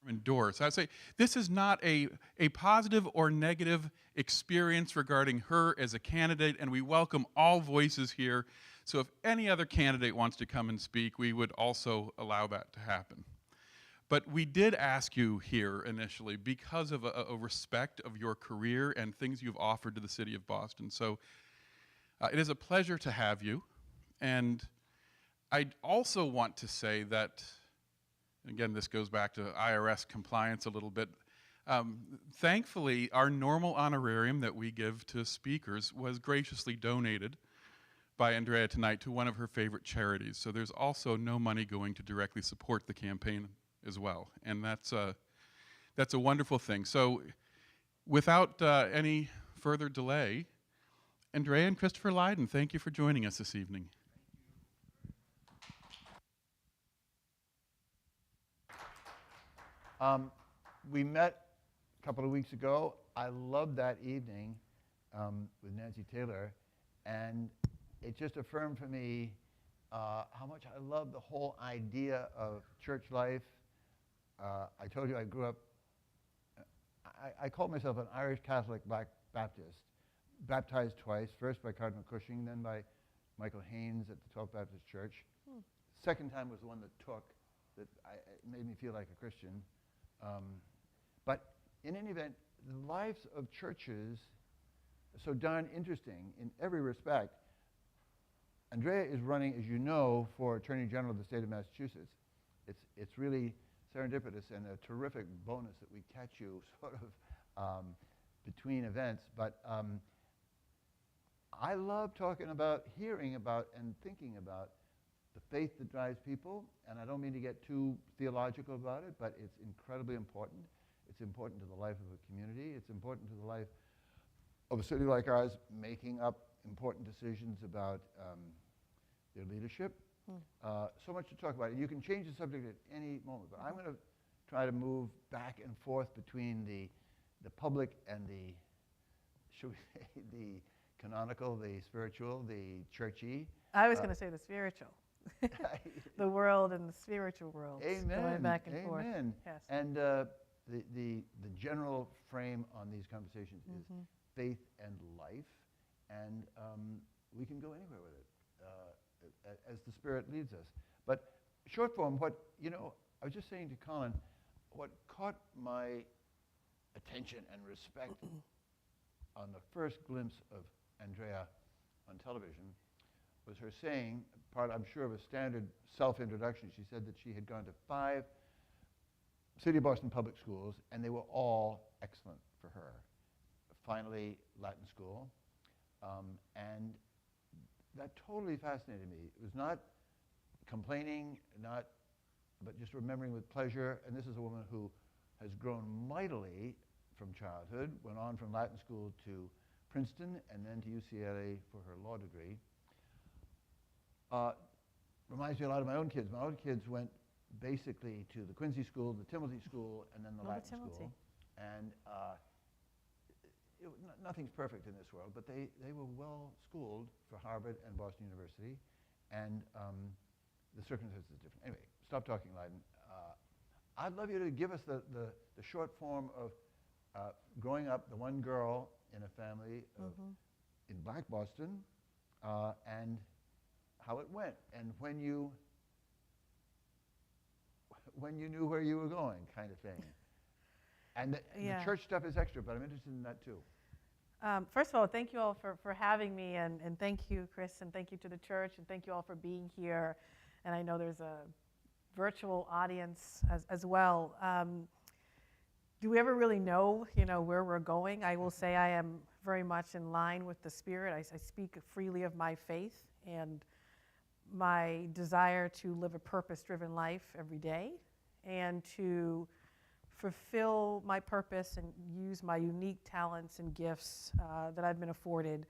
endorse. I'd say this is not a positive or negative experience regarding her as a candidate, and we welcome all voices here. So if any other candidate wants to come and speak, we would also allow that to happen. But we did ask you here initially because of a respect of your career and things you've offered to the city of Boston. So it is a pleasure to have you. And I also want to say that, again, this goes back to IRS compliance a little bit. Thankfully, our normal honorarium that we give to speakers was graciously donated by Andrea tonight to one of her favorite charities. So there's also no money going to directly support the campaign as well. And that's a wonderful thing. So without any further delay, Andrea and Christopher Lydon, thank you for joining us this evening. We met a couple of weeks ago. I loved that evening with Nancy Taylor, and it just affirmed for me how much I love the whole idea of church life. I told you I grew up, I call myself an Irish Catholic Black Baptist, baptized twice, first by Cardinal Cushing, then by Michael Haynes at the 12th Baptist Church. Second time was the one that took, it made me feel like a Christian. But in any event, the lives of churches are so darn interesting in every respect. Andrea is running, as you know, for Attorney General of the state of Massachusetts. It's really serendipitous and a terrific bonus that we catch you sort of between events. But I love talking about, hearing about, and thinking about the faith that drives people. And I don't mean to get too theological about it, but it's incredibly important. It's important to the life of a community. It's important to the life of a city like ours, making up important decisions about their leadership. So much to talk about. You can change the subject at any moment, but I'm going to try to move back and forth between the public and the, should we say, the canonical, the spiritual, the churchy. I was going to say the spiritual. The world and the spiritual world. Amen. Going back and forth. Amen. Yes. And the general frame on these conversations is faith and life, and we can go anywhere with it as the Spirit leads us. But short form, I was just saying to Colin, what caught my attention and respect on the first glimpse of Andrea on television was her saying, part I'm sure of a standard self-introduction, she said that she had gone to 5 City of Boston public schools, and they were all excellent for her. Finally, Latin school, and that totally fascinated me. It was not complaining, but just remembering with pleasure. And this is a woman who has grown mightily from childhood, went on from Latin school to Princeton, and then to UCLA for her law degree. Reminds me a lot of my own kids. My own kids went basically to the Quincy School, the Timothy School, and then the Latin School. And nothing's perfect in this world, but they were well schooled for Harvard and Boston University, and the circumstances are different. Anyway, stop talking, Lydon. I'd love you to give us the short form of growing up, the one girl in a family in Black Boston, and how it went, and when you knew where you were going, kind of thing. And the church stuff is extra, but I'm interested in that too. First of all, thank you all for having me, and thank you, Chris, and thank you to the church, and thank you all for being here. And I know there's a virtual audience as well. Do we ever really know, where we're going? I will say I am very much in line with the Spirit. I speak freely of my faith and my desire to live a purpose-driven life every day and to fulfill my purpose and use my unique talents and gifts that I've been afforded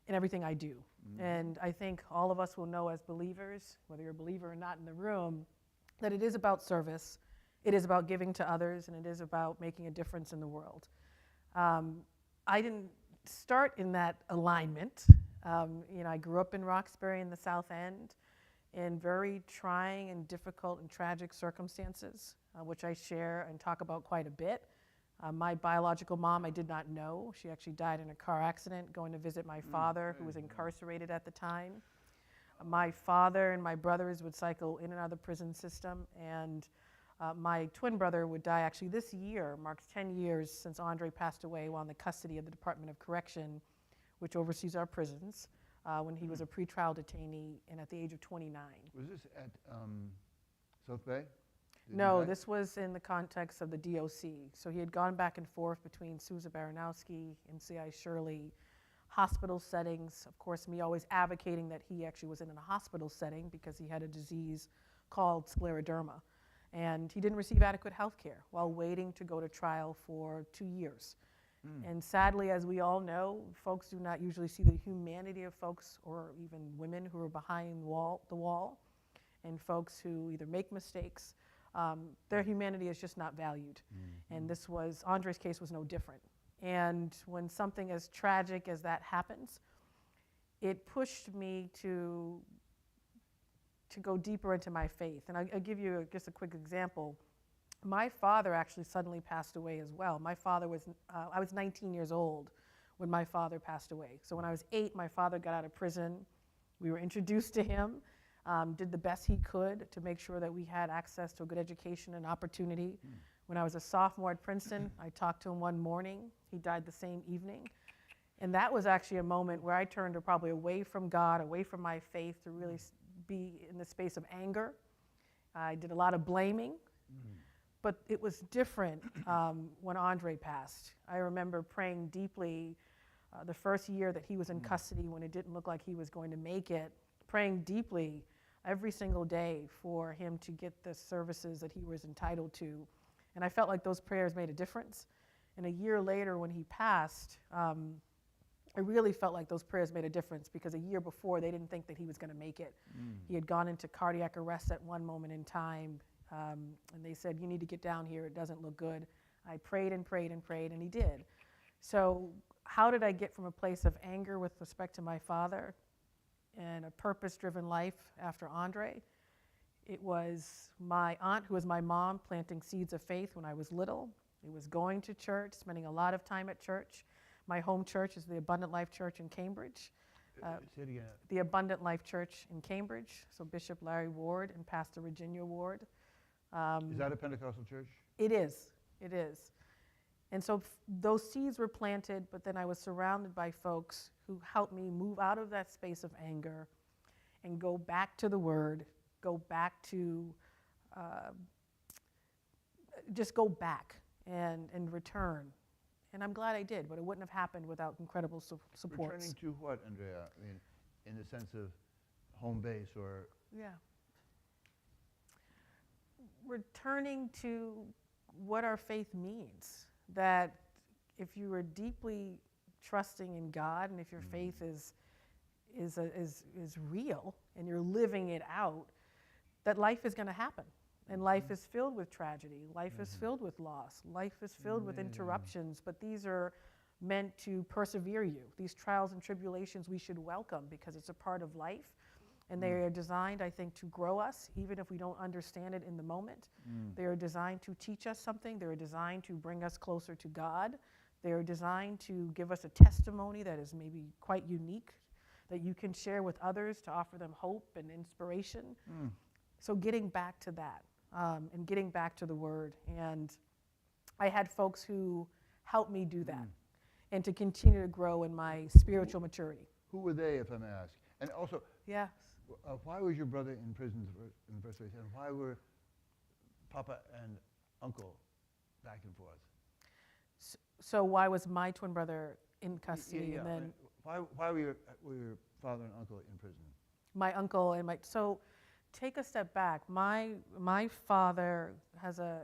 in everything I do. And I think all of us will know as believers, whether you're a believer or not in the room, that it is about service, it is about giving to others, and it is about making a difference in the world. I didn't start in that alignment. I grew up in Roxbury in the South End, in very trying and difficult and tragic circumstances, which I share and talk about quite a bit. My biological mom, I did not know. She actually died in a car accident going to visit my father, who was incarcerated at the time. My father and my brothers would cycle in and out of the prison system, and my twin brother would die actually this year, marks 10 years since Andre passed away while in the custody of the Department of Correction, which oversees our prisons, when he was a pretrial detainee and at the age of 29. Was this at South Bay? No, this was in the context of the DOC. So he had gone back and forth between Sousa Baranowski and C.I. Shirley, hospital settings. Of course, me always advocating that he actually was in a hospital setting because he had a disease called scleroderma. And he didn't receive adequate health care while waiting to go to trial for 2 years. And sadly, as we all know, folks do not usually see the humanity of folks or even women who are behind the wall, and folks who either make mistakes. Their humanity is just not valued. And Andre's case was no different. And when something as tragic as that happens, it pushed me to go deeper into my faith. And I'll give you just a quick example. My father actually suddenly passed away as well. My father I was 19 years old when my father passed away. So when I was 8, my father got out of prison. We were introduced to him. Did the best he could to make sure that we had access to a good education and opportunity. When I was a sophomore at Princeton, I talked to him one morning. He died the same evening. And that was actually a moment where I turned probably away from God, away from my faith, to really be in the space of anger. I did a lot of blaming. But it was different when Andre passed. I remember praying deeply the first year that he was in custody when it didn't look like he was going to make it, praying deeply every single day for him to get the services that he was entitled to. And I felt like those prayers made a difference. And a year later when he passed, I really felt like those prayers made a difference because a year before they didn't think that he was going to make it. He had gone into cardiac arrest at one moment in time, and they said, you need to get down here, it doesn't look good. I prayed and prayed and prayed, and he did. So how did I get from a place of anger with respect to my father and a purpose-driven life after Andre? It was my aunt, who was my mom, planting seeds of faith when I was little. It was going to church, spending a lot of time at church. My home church is the Abundant Life Church in Cambridge. Say it again. The Abundant Life Church in Cambridge. So Bishop Larry Ward and Pastor Virginia Ward. Is that a Pentecostal church? It is. It is. And so those seeds were planted, but then I was surrounded by folks who helped me move out of that space of anger and go back to the Word, go back to, just go back and return. And I'm glad I did, but it wouldn't have happened without incredible support. Returning to what, Andrea? I mean, in the sense of home base or? Yeah. Returning to what our faith means. That if you are deeply trusting in God, and if your faith is real, and you're living it out, that life is going to happen. And life is filled with tragedy. Life is filled with loss. Life is filled with interruptions. But these are meant to persevere you. These trials and tribulations we should welcome because it's a part of life. And they are designed, I think, to grow us, even if we don't understand it in the moment. They are designed to teach us something. They are designed to bring us closer to God. They are designed to give us a testimony that is maybe quite unique, that you can share with others to offer them hope and inspiration. So getting back to that. And getting back to the Word. And I had folks who helped me do that and to continue to grow in my spiritual maturity. Who were they, if I may ask? And also, Yes. Why was your brother in prison in the first place? And why were Papa and Uncle back and forth? So why was my twin brother in custody? Yeah. And then why were your father and uncle in prison? my uncle and so take a step back. My father has an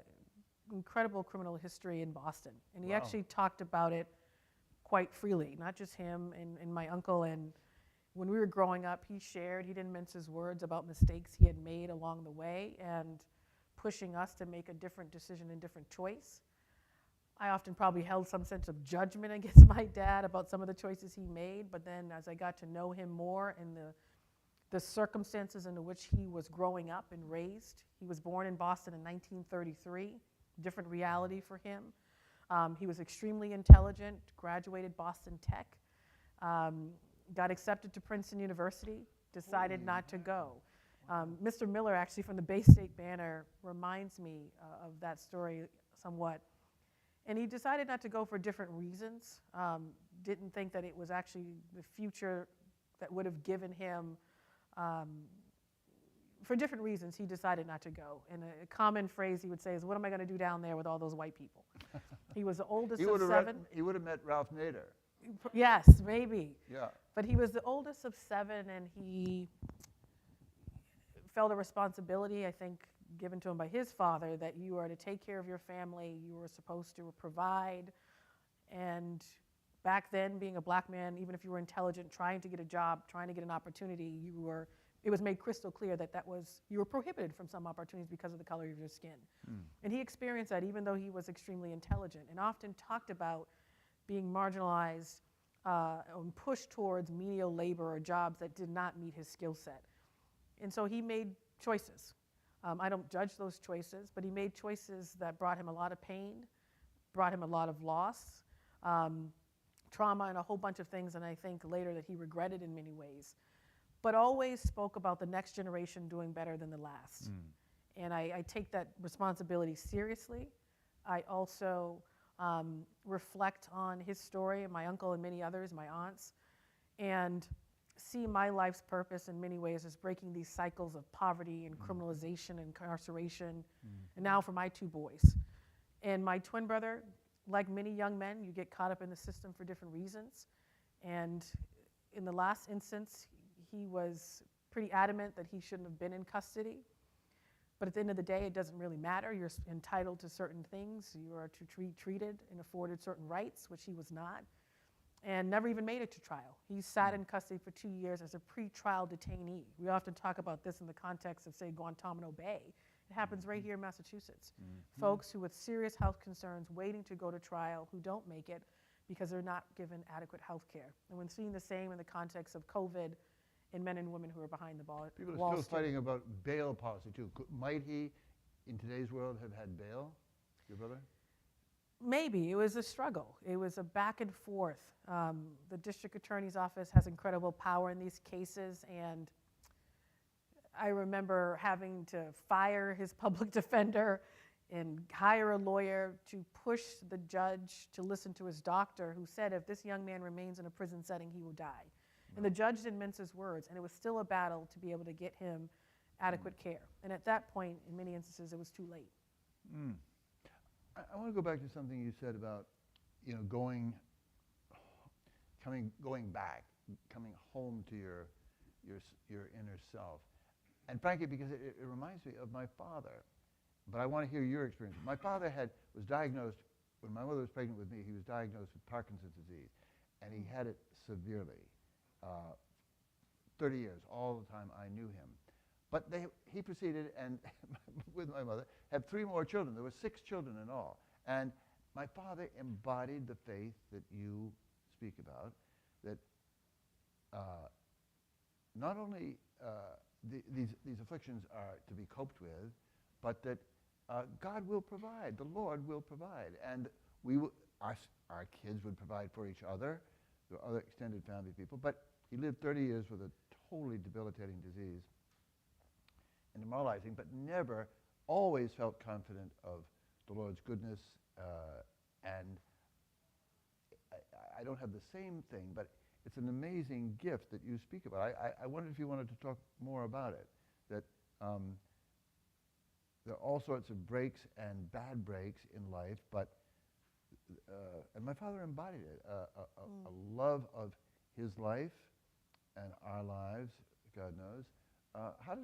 incredible criminal history in Boston, and he actually talked about it quite freely, not just him and my uncle. And when we were growing up, he didn't mince his words about mistakes he had made along the way and pushing us to make a different decision and different choice. I often probably held some sense of judgment against my dad about some of the choices he made, but then as I got to know him more and the the circumstances in which he was growing up and raised. He was born in Boston in 1933, different reality for him. He was extremely intelligent, graduated Boston Tech, got accepted to Princeton University, decided not to go. Mr. Miller, actually from the Bay State Banner, reminds me of that story somewhat. And he decided not to go for different reasons. Didn't think that it was actually the future that would have given him, for different reasons, he decided not to go. And a common phrase he would say is, what am I going to do down there with all those white people? He was the oldest of 7. He would have met Ralph Nader. Yes, maybe. Yeah. But he was the oldest of 7, and he felt a responsibility, I think, given to him by his father, that you are to take care of your family, you were supposed to provide. And back then, being a black man, even if you were intelligent, trying to get a job, trying to get an opportunity, it was made crystal clear that you were prohibited from some opportunities because of the color of your skin. And he experienced that even though he was extremely intelligent, and often talked about being marginalized and pushed towards menial labor or jobs that did not meet his skill set. And so he made choices. I don't judge those choices, but he made choices that brought him a lot of pain, brought him a lot of loss, trauma, and a whole bunch of things, and I think later that he regretted in many ways, but always spoke about the next generation doing better than the last. And I take that responsibility seriously. I also reflect on his story, and my uncle and many others, my aunts, and see my life's purpose in many ways as breaking these cycles of poverty and criminalization and incarceration, and now for my 2 boys. And my twin brother, like many young men, you get caught up in the system for different reasons. And in the last instance, he was pretty adamant that he shouldn't have been in custody. But at the end of the day, it doesn't really matter. You're entitled to certain things. You are to be treated and afforded certain rights, which he was not, and never even made it to trial. He sat in custody for 2 years as a pre-trial detainee. We often talk about this in the context of, say, Guantanamo Bay. It happens right here in Massachusetts. Folks who with serious health concerns waiting to go to trial who don't make it because they're not given adequate health care. And we're seeing the same in the context of COVID and men and women who are behind the walls. People are still fighting about bail policy, too. Might he, in today's world, have had bail, your brother? Maybe. It was a struggle. It was a back and forth. The district attorney's office has incredible power in these cases, and I remember having to fire his public defender and hire a lawyer to push the judge to listen to his doctor, who said if this young man remains in a prison setting, he will die. And the judge didn't mince his words, and it was still a battle to be able to get him adequate care. And at that point, in many instances, it was too late. I want to go back to something you said about, going back, coming home to your inner self. And frankly, because it reminds me of my father. But I want to hear your experience. My father was diagnosed, when my mother was pregnant with me, he was diagnosed with Parkinson's disease. And he had it severely. 30 years, all the time I knew him. But he proceeded and, with my mother, had 3 more children. There were 6 children in all. And my father embodied the faith that you speak about, that not only these afflictions are to be coped with, but that God will provide, the Lord will provide. And our kids would provide for each other, the other extended family people, but he lived 30 years with a totally debilitating disease and demoralizing, but never, always felt confident of the Lord's goodness. And I don't have the same thing, but it's an amazing gift that you speak about. I wondered if you wanted to talk more about it, that there are all sorts of breaks and bad breaks in life, but, and my father embodied it, a love of his life and our lives, God knows. How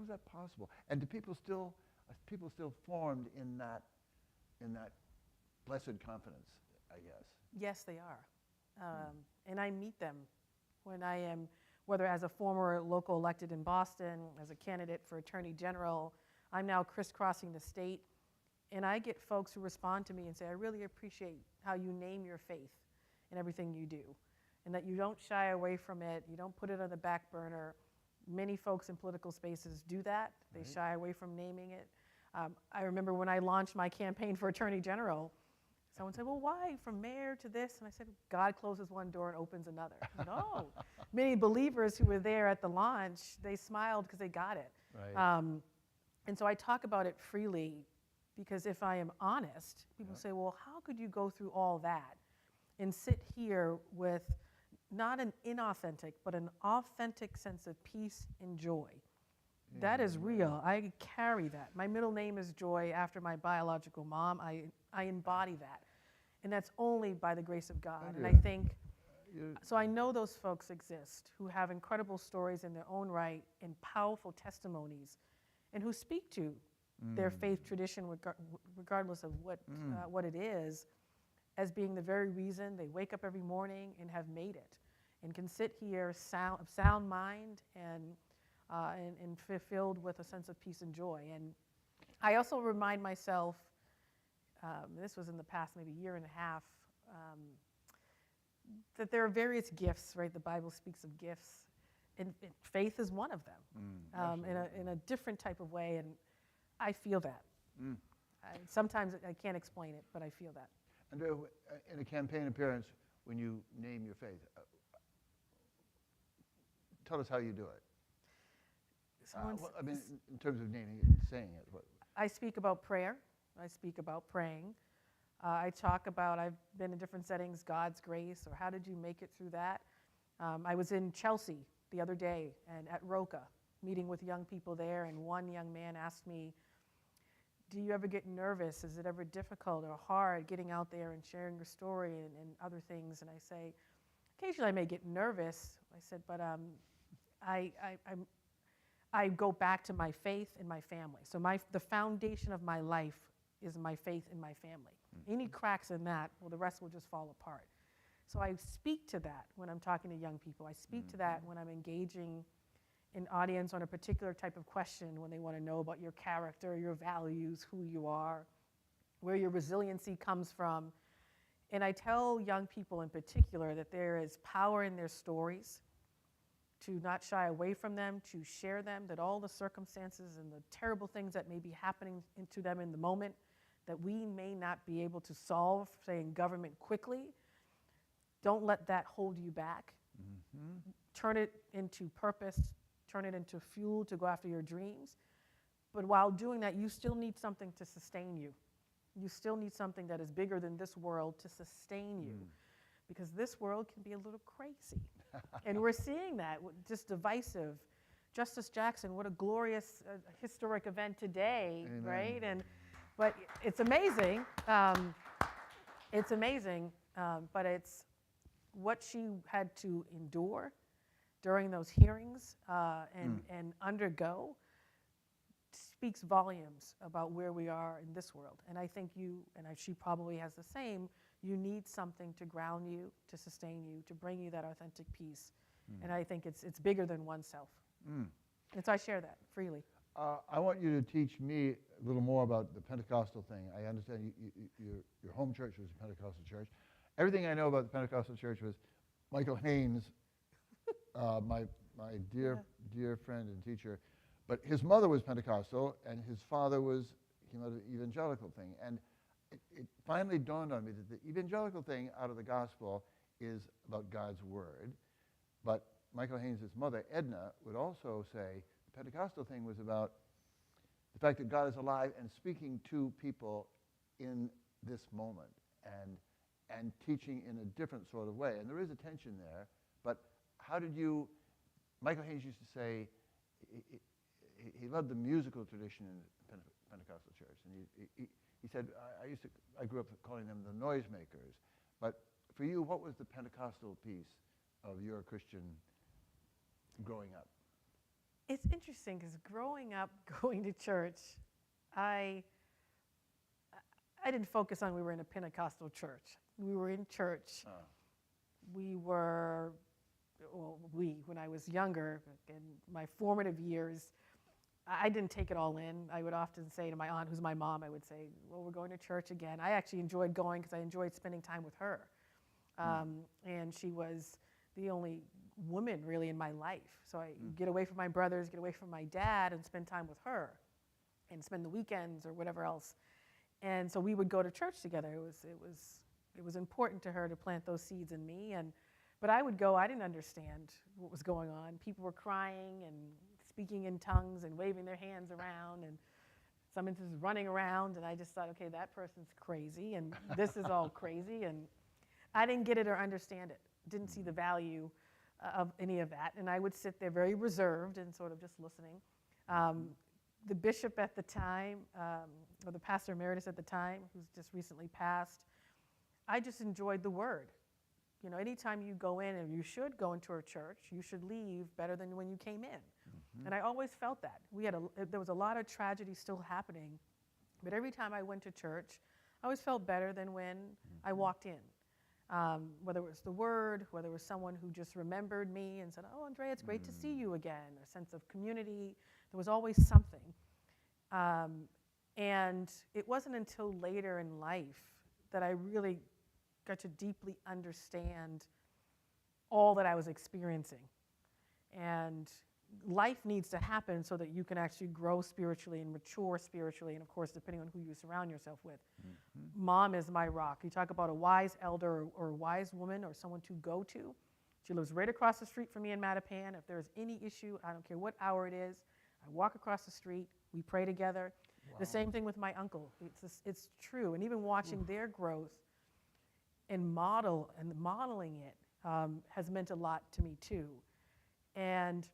is that possible? And do people still formed in that blessed confidence, I guess? Yes, they are. And I meet them when I am, whether as a former local elected in Boston, as a candidate for Attorney General, I'm now crisscrossing the state, and I get folks who respond to me and say, I really appreciate how you name your faith in everything you do. and that you don't shy away from it, you don't put it on the back burner. Many folks in political spaces do that. They shy away from naming it. I remember when I launched my campaign for Attorney General, someone said, well, why from mayor to this? And I said, God closes one door and opens another. No. Many believers who were there at the launch, they smiled because they got it. Right. And so I talk about it freely because if I am honest, people say, well, how could you go through all that and sit here with not an inauthentic, but an authentic sense of peace and joy? That is real. I carry that. My middle name is Joy after my biological mom. I embody that. And that's only by the grace of God. And I think, so I know those folks exist who have incredible stories in their own right and powerful testimonies and who speak to their faith tradition regardless of what it is, as being the very reason they wake up every morning and have made it and can sit here sound mind and filled with a sense of peace and joy. And I also remind myself, this was in the past maybe year and a half, that there are various gifts, right? The Bible speaks of gifts, and faith is one of them, in a different type of way, and I feel that. Sometimes I can't explain it, but I feel that. Andrea, in a campaign appearance, when you name your faith, tell us how you do it. I mean, in terms of naming it and saying it. I speak about prayer. I speak about praying. I talk about, I've been in different settings, God's grace, or how did you make it through that? I was in Chelsea the other day and at Roca, meeting with young people there, and one young man asked me, do you ever get nervous? Is it ever difficult or hard getting out there and sharing your story and other things? And I say, occasionally I may get nervous. I said, but I go back to my faith and my family. So the foundation of my life is my faith in my family. Any cracks in that, well, the rest will just fall apart. So I speak to that when I'm talking to young people. I speak to that when I'm engaging an audience on a particular type of question, when they want to know about your character, your values, who you are, where your resiliency comes from. And I tell young people in particular that there is power in their stories, to not shy away from them, to share them, that all the circumstances and the terrible things that may be happening to them in the moment that we may not be able to solve, say, in government quickly, don't let that hold you back. Turn it into purpose, turn it into fuel to go after your dreams. But while doing that, you still need something to sustain you. You still need something that is bigger than this world to sustain you. Because this world can be a little crazy. And we're seeing that, just divisive. Justice Jackson, what a glorious, historic event today, right? But it's amazing. It's amazing, but it's what she had to endure during those hearings and undergo speaks volumes about where we are in this world. And I think she probably has the same, you need something to ground you, to sustain you, to bring you that authentic peace. And I think it's bigger than oneself. And so I share that freely. I want you to teach me a little more about the Pentecostal thing. I understand your home church was a Pentecostal church. Everything I know about the Pentecostal church was Michael Haynes, my dear friend and teacher. But his mother was Pentecostal, and his father came out of the evangelical thing. And it finally dawned on me that the evangelical thing out of the gospel is about God's word. But Michael Haynes' mother, Edna, would also say the Pentecostal thing was about the fact that God is alive and speaking to people in this moment and teaching in a different sort of way. And there is a tension there, but how did you, Michael Haynes used to say he loved the musical tradition in the Pentecostal church. And he said, I grew up calling them the noisemakers. But for you, what was the Pentecostal piece of your Christian growing up? It's interesting because growing up, going to church, I didn't focus on we were in a Pentecostal church. We were in church. When I was younger, in my formative years, I didn't take it all in. I would often say to my aunt, who's my mom, I would say, well, we're going to church again. I actually enjoyed going because I enjoyed spending time with her. And she was the only woman really in my life. So I get away from my brothers, get away from my dad, and spend time with her, and spend the weekends or whatever else. And so we would go to church together. It was important to her to plant those seeds in me. But I would go. I didn't understand what was going on. People were crying and speaking in tongues and waving their hands around, and some instances running around. And I just thought, okay, that person's crazy, and this is all crazy. And I didn't get it or understand it. Didn't see the value of any of that. And I would sit there very reserved and sort of just listening. The bishop at the time, or the pastor emeritus at the time, who's just recently passed, I just enjoyed the word. You know, anytime you go in, and you should go into a church, you should leave better than when you came in. And I always felt that. There was a lot of tragedy still happening, but every time I went to church, I always felt better than when I walked in. Whether it was the word, whether it was someone who just remembered me and said, oh, Andrea, it's great to see you again, or a sense of community. There was always something. And it wasn't until later in life that I really got to deeply understand all that I was experiencing. And life needs to happen so that you can actually grow spiritually and mature spiritually, and of course, depending on who you surround yourself with. Mom is my rock. You talk about a wise elder or a wise woman or someone to go to. She lives right across the street from me in Mattapan. If there's any issue, I don't care what hour it is, I walk across the street, we pray together. Wow. The same thing with my uncle. It's true. And even watching their growth and modeling it has meant a lot to me too. And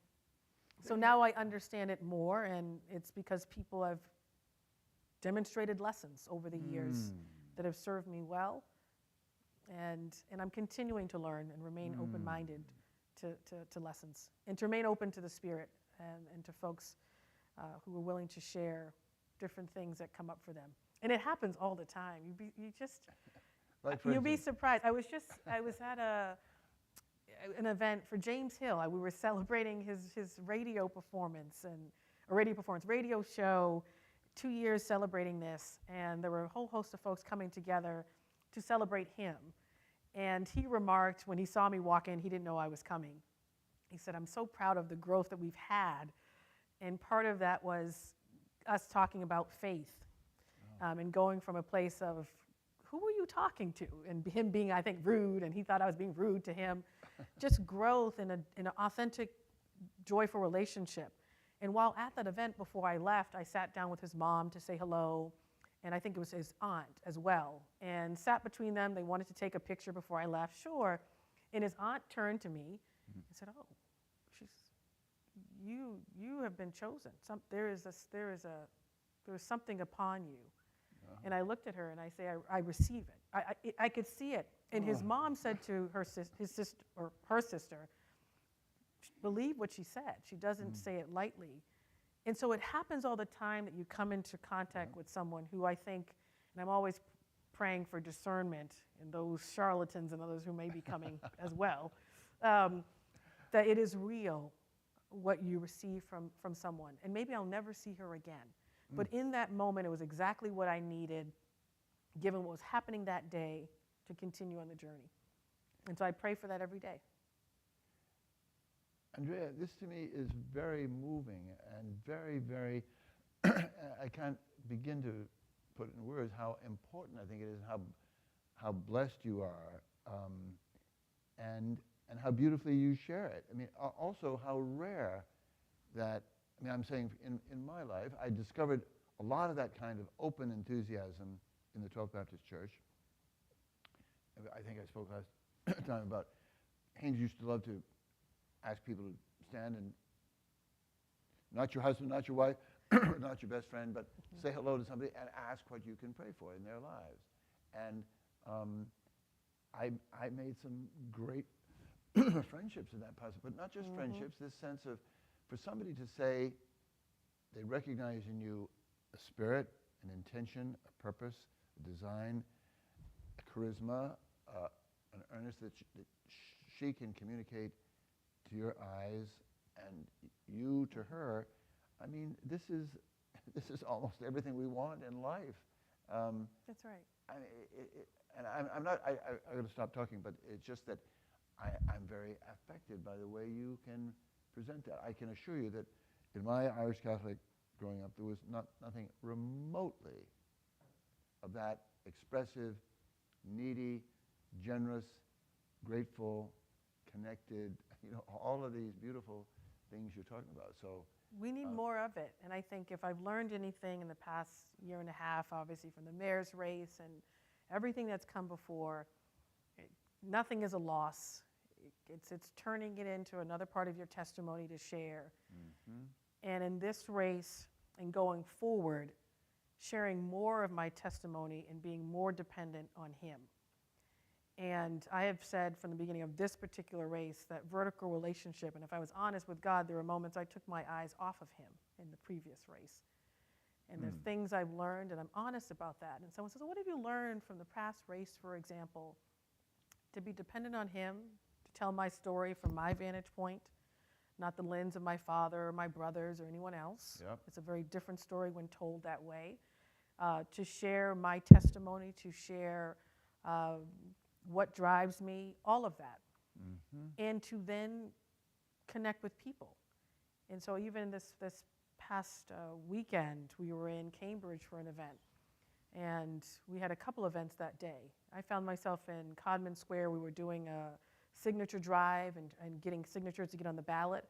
so now I understand it more, and it's because people have demonstrated lessons over the years that have served me well. And I'm continuing to learn and remain open-minded to lessons, and to remain open to the Spirit and to folks who are willing to share different things that come up for them. And it happens all the time. You'll be surprised. I was at an event for James Hill. We were celebrating his radio performance, and a radio show, 2 years celebrating this, and there were a whole host of folks coming together to celebrate him. And he remarked, when he saw me walk in, he didn't know I was coming. He said, I'm so proud of the growth that we've had. And part of that was us talking about faith, and going from a place of, who were you talking to? And him being, I think, rude, and he thought I was being rude to him. Just growth in an authentic, joyful relationship. And while at that event before I left, I sat down with his mom to say hello, and I think it was his aunt as well, and sat between them. They wanted to take a picture before I left, sure. And his aunt turned to me and said, oh, you have been chosen. There is something upon you. And I looked at her and I say, I receive it. I could see it. And his mom said to her sister, believe what she said. She doesn't say it lightly. And so it happens all the time that you come into contact with someone who I think, and I'm always praying for discernment in those charlatans and others who may be coming as well, that it is real what you receive from someone. And maybe I'll never see her again. But in that moment, it was exactly what I needed, given what was happening that day, to continue on the journey. And so I pray for that every day. Andrea, this to me is very moving and very, very, I can't begin to put in words how important I think it is, how blessed you are, and how beautifully you share it. I mean, also how rare that, I mean, I'm saying in my life, I discovered a lot of that kind of open enthusiasm in the 12th Baptist Church. I think I spoke last time about Haynes used to love to ask people to stand and, not your husband, not your wife, not your best friend, but say hello to somebody and ask what you can pray for in their lives. And I made some great friendships in that process, but not just friendships, this sense of, for somebody to say they recognize in you a spirit, an intention, a purpose, a design, a charisma, an earnest that she can communicate to your eyes and you to her. I mean, this is almost everything we want in life. That's right. I'm going to stop talking, but it's just that I'm very affected by the way you can present that. I can assure you that in my Irish Catholic growing up, there was nothing remotely of that expressive, needy, generous, grateful, connected, all of these beautiful things you're talking about. So we need more of it. And I think if I've learned anything in the past year and a half, obviously from the mayor's race and everything that's come before, nothing is a loss. It's turning it into another part of your testimony to share. Mm-hmm. And in this race and going forward, sharing more of my testimony and being more dependent on him. And I have said from the beginning of this particular race that vertical relationship, and if I was honest with God, there were moments I took my eyes off of him in the previous race. And there's things I've learned, and I'm honest about that. And someone says, well, what have you learned from the past race, for example? To be dependent on him, to tell my story from my vantage point, not the lens of my father or my brothers or anyone else. Yep. It's a very different story when told that way. To share my testimony, to share what drives me, all of that. Mm-hmm. And to then connect with people. And so even this past weekend, we were in Cambridge for an event. And we had a couple events that day. I found myself in Codman Square. We were doing a signature drive and getting signatures to get on the ballot.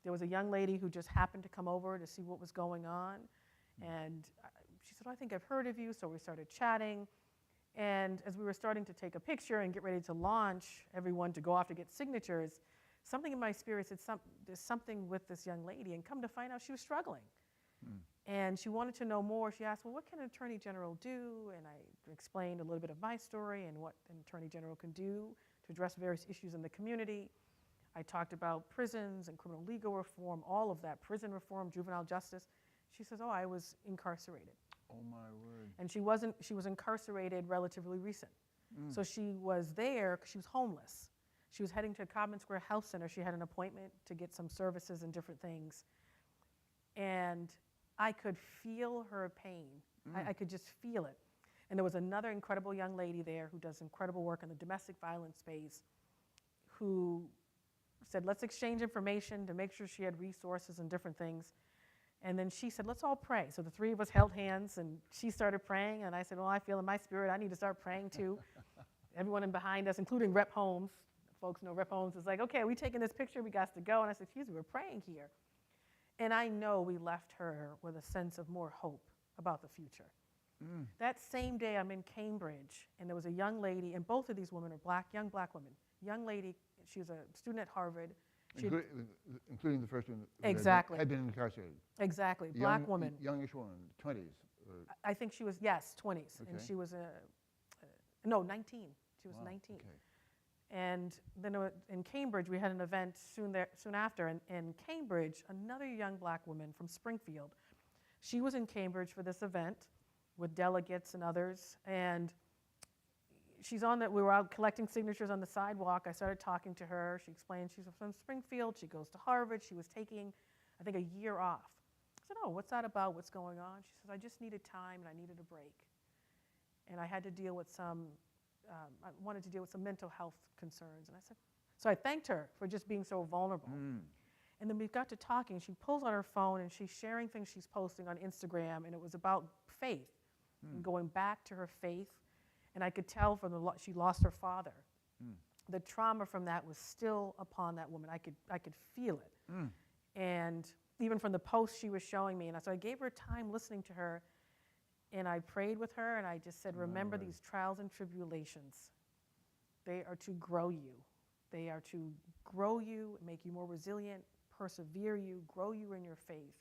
There was a young lady who just happened to come over to see what was going on. And she said, I think I've heard of you. So we started chatting. And as we were starting to take a picture and get ready to launch everyone to go off to get signatures, something in my spirit said, there's something with this young lady. And come to find out she was struggling. And she wanted to know more. She asked, well, what can an attorney general do? And I explained a little bit of my story and what an attorney general can do to address various issues in the community. I talked about prisons and criminal legal reform, all of that, prison reform, juvenile justice. She says, oh, I was incarcerated. Oh, my word. And she was incarcerated relatively recent. So she was there because she was homeless. She was heading to Codman Square Health Center. She had an appointment to get some services and different things. And I could feel her pain. I could just feel it. And there was another incredible young lady there who does incredible work in the domestic violence space who said, let's exchange information to make sure she had resources and different things. And then she said, let's all pray. So the three of us held hands, and she started praying. And I said, well, I feel in my spirit I need to start praying too. Everyone in behind us, including Rep. Holmes, folks know Rep. Holmes, was like, okay, we taking this picture, we got to go. And I said, excuse me, we're praying here. And I know we left her with a sense of more hope about the future. That same day, I'm in Cambridge, and there was a young lady, and both of these women are young black women. Young lady, she was a student at Harvard. Including the first one exactly. had been incarcerated. Exactly, black woman. Youngish woman, 20s. I think she was, yes, 20s. Okay. And she was, 19. She was 19. Okay. And then in Cambridge, we had an event soon after. And in Cambridge, another young black woman from Springfield, she was in Cambridge for this event with delegates and others. And we were out collecting signatures on the sidewalk. I started talking to her. She explained she's from Springfield. She goes to Harvard. She was taking, I think, a year off. I said, oh, what's that about? What's going on? She says, I just needed time and I needed a break. And I had to deal with I wanted to deal with some mental health concerns. And I said, so I thanked her for just being so vulnerable. And then we got to talking. She pulls out her phone and she's sharing things she's posting on Instagram. And it was about faith and going back to her faith. And I could tell from she lost her father. The trauma from that was still upon that woman. I could feel it. And even from the posts she was showing me. And so I gave her time listening to her. And I prayed with her, and I just said, remember these trials and tribulations. They are to grow you. They are to grow you, make you more resilient, persevere you, grow you in your faith.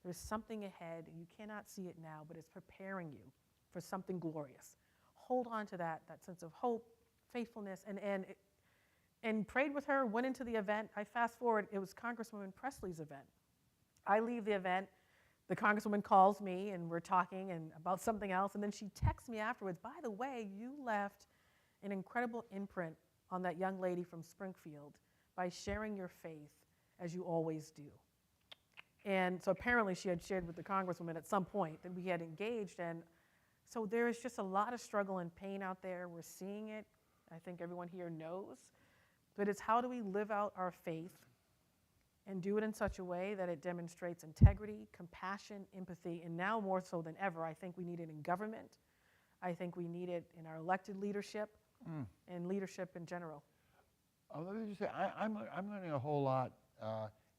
There's something ahead, and you cannot see it now, but it's preparing you for something glorious. Hold on to that sense of hope, faithfulness, and prayed with her, went into the event. I fast forward, it was Congresswoman Presley's event. I leave the event. The Congresswoman calls me, and we're talking about something else, and then she texts me afterwards, by the way, you left an incredible imprint on that young lady from Springfield by sharing your faith as you always do. And so apparently she had shared with the Congresswoman at some point that we had engaged, and so there is just a lot of struggle and pain out there. We're seeing it. I think everyone here knows. but it's how do we live out our faith and do it in such a way that it demonstrates integrity, compassion, empathy, and now more so than ever, I think we need it in government. I think we need it in our elected leadership and leadership in general. Let me just say, I'm learning a whole lot,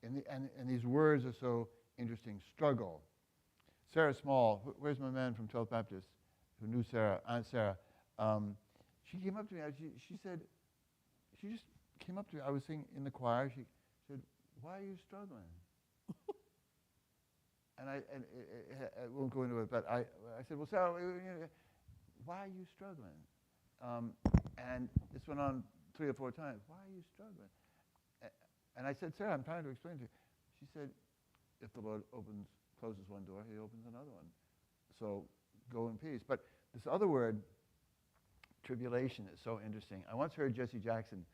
and these words are so interesting. Struggle. Sarah Small, where's my man from 12th Baptist, who knew Sarah, Aunt Sarah, she came up to me, she said, she just came up to me, I was singing in the choir, she said, why are you struggling? And I won't go into it, but I said, well, Sarah, why are you struggling? And this went on 3 or 4 times. Why are you struggling? And I said, Sarah, I'm trying to explain to you. She said, if the Lord closes one door, he opens another one. So go in peace. But this other word, tribulation, is so interesting. I once heard Jesse Jackson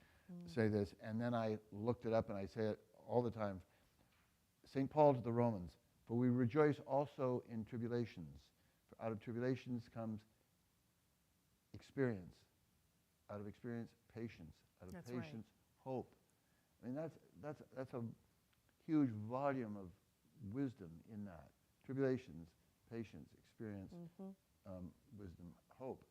say this, and then I looked it up, and I say it all the time. St. Paul to the Romans, for we rejoice also in tribulations. For out of tribulations comes experience. Out of experience, patience. Out of patience, hope. I mean, that's a huge volume of wisdom in that. Tribulations, patience, experience, wisdom, hope.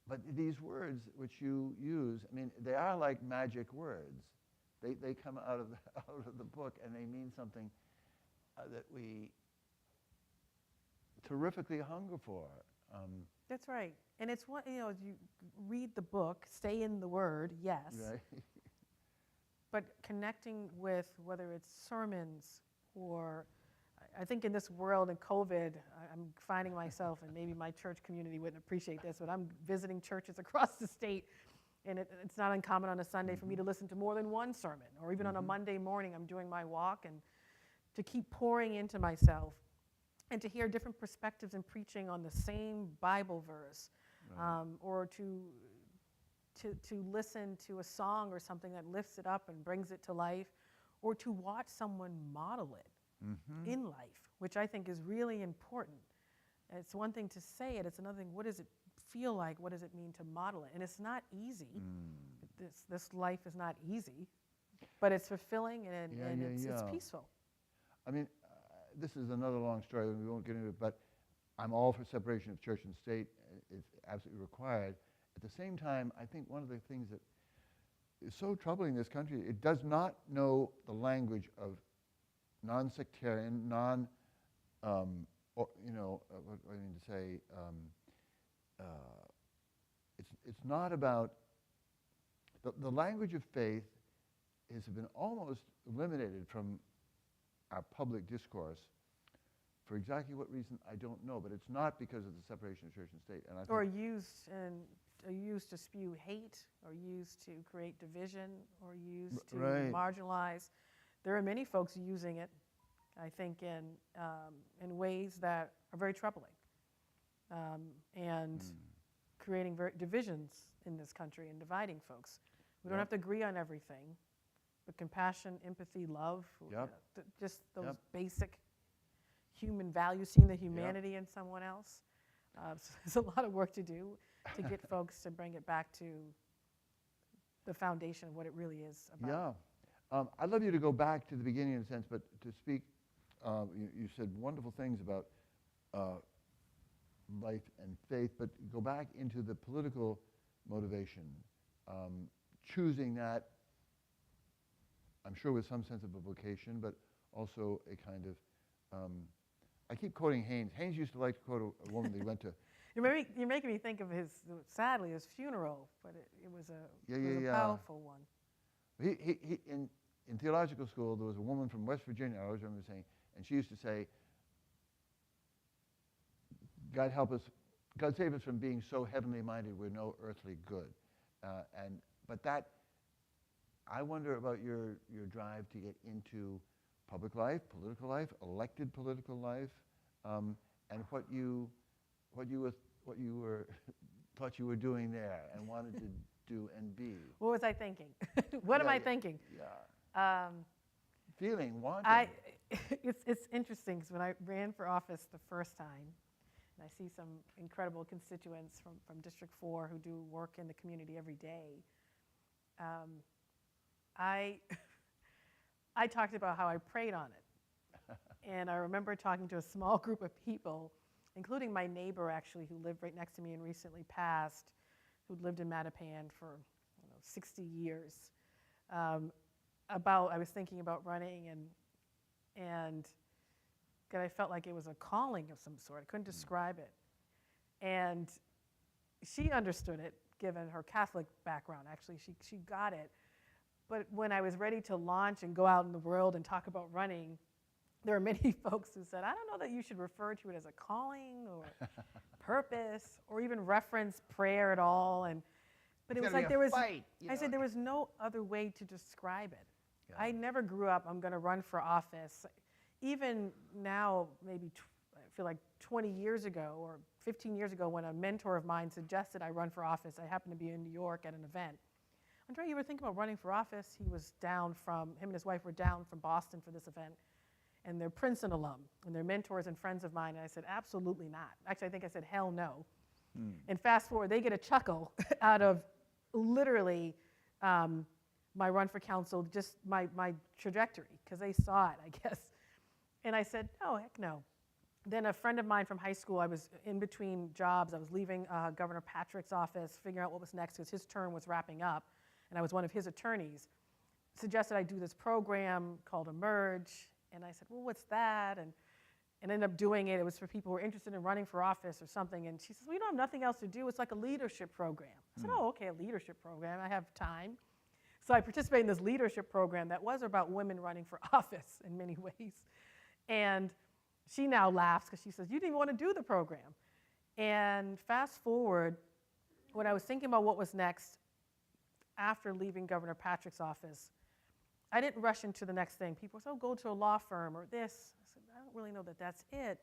But these words which you use, I mean, they are like magic words. They come out of the book, and they mean something that we terrifically hunger for. That's right. And it's what, you read the book, stay in the Word, yes. Right. But connecting with whether it's sermons or, I think in this world in COVID, I'm finding myself, and maybe my church community wouldn't appreciate this, but I'm visiting churches across the state, and it's not uncommon on a Sunday for me to listen to more than one sermon, or even on a Monday morning I'm doing my walk, and to keep pouring into myself and to hear different perspectives in preaching on the same Bible verse, or to listen to a song or something that lifts it up and brings it to life, or to watch someone model it in life, which I think is really important. It's one thing to say it, it's another thing, what does it feel like, what does it mean to model it? And it's not easy. This life is not easy, but it's fulfilling and it's peaceful. I mean, this is another long story, and we won't get into it, but I'm all for separation of church and state. It's absolutely required. At the same time, I think one of the things that is so troubling in this country, it does not know the language of non-sectarian, what do I mean to say, it's not about, the language of faith has been almost eliminated from our public discourse. For exactly what reason, I don't know, but it's not because of the separation of church and state. And I or used to spew hate, or used to create division, or used to marginalize. There are many folks using it, I think, in ways that are very troubling, and creating divisions in this country and dividing folks. We don't have to agree on everything, but compassion, empathy, love, just those basic human values, seeing the humanity in someone else. So there's a lot of work to do to get folks to bring it back to the foundation of what it really is about. I'd love you to go back to the beginning in a sense, but to speak, you said wonderful things about life and faith, but go back into the political motivation, choosing that, I'm sure with some sense of a vocation, but also a kind of, I keep quoting Haynes. Haynes used to like to quote a woman that he went to. You're making me think of sadly, his funeral, but it was a powerful one. He in theological school, there was a woman from West Virginia, I always remember saying, and she used to say, God help us, God save us from being so heavenly minded we're no earthly good. But that, I wonder about your drive to get into public life, political life, elected political life, and what you were thought you were doing there and wanted to do and be. What was I thinking? What am I thinking? Feeling, wanting. It's interesting because when I ran for office the first time, and I see some incredible constituents from District 4 who do work in the community every day, I talked about how I prayed on it. And I remember talking to a small group of people, including my neighbor, actually, who lived right next to me and recently passed, who'd lived in Mattapan for 60 years. I was thinking about running, and God, I felt like it was a calling of some sort. I couldn't describe it. And she understood it, given her Catholic background. Actually, she got it. But when I was ready to launch and go out in the world and talk about running, there were many folks who said, I don't know that you should refer to it as a calling or purpose or even reference prayer at all. But it was like there was, I said there was no other way to describe it. Yeah. I never grew up, I'm going to run for office. Even now, maybe I feel like 20 years ago or 15 years ago when a mentor of mine suggested I run for office, I happened to be in New York at an event. Andrea, you were thinking about running for office? Him and his wife were down from Boston for this event. And they're Princeton alum, and they're mentors and friends of mine. And I said, absolutely not. Actually, I think I said, hell no. And fast forward, they get a chuckle out of literally my run for council, just my trajectory, because they saw it, I guess. And I said, oh, heck no. Then a friend of mine from high school, I was in between jobs. I was leaving Governor Patrick's office, figuring out what was next, because his term was wrapping up, and I was one of his attorneys. Suggested I do this program called Emerge. And I said, well, what's that? And ended up doing it. It was for people who were interested in running for office or something. And she says, well, you don't have nothing else to do. It's like a leadership program. I said, oh, okay, a leadership program. I have time. So I participated in this leadership program that was about women running for office in many ways. And she now laughs because she says, you didn't even want to do the program. And fast forward, when I was thinking about what was next after leaving Governor Patrick's office, I didn't rush into the next thing. People said, oh, go to a law firm or this. I said, I don't really know that that's it.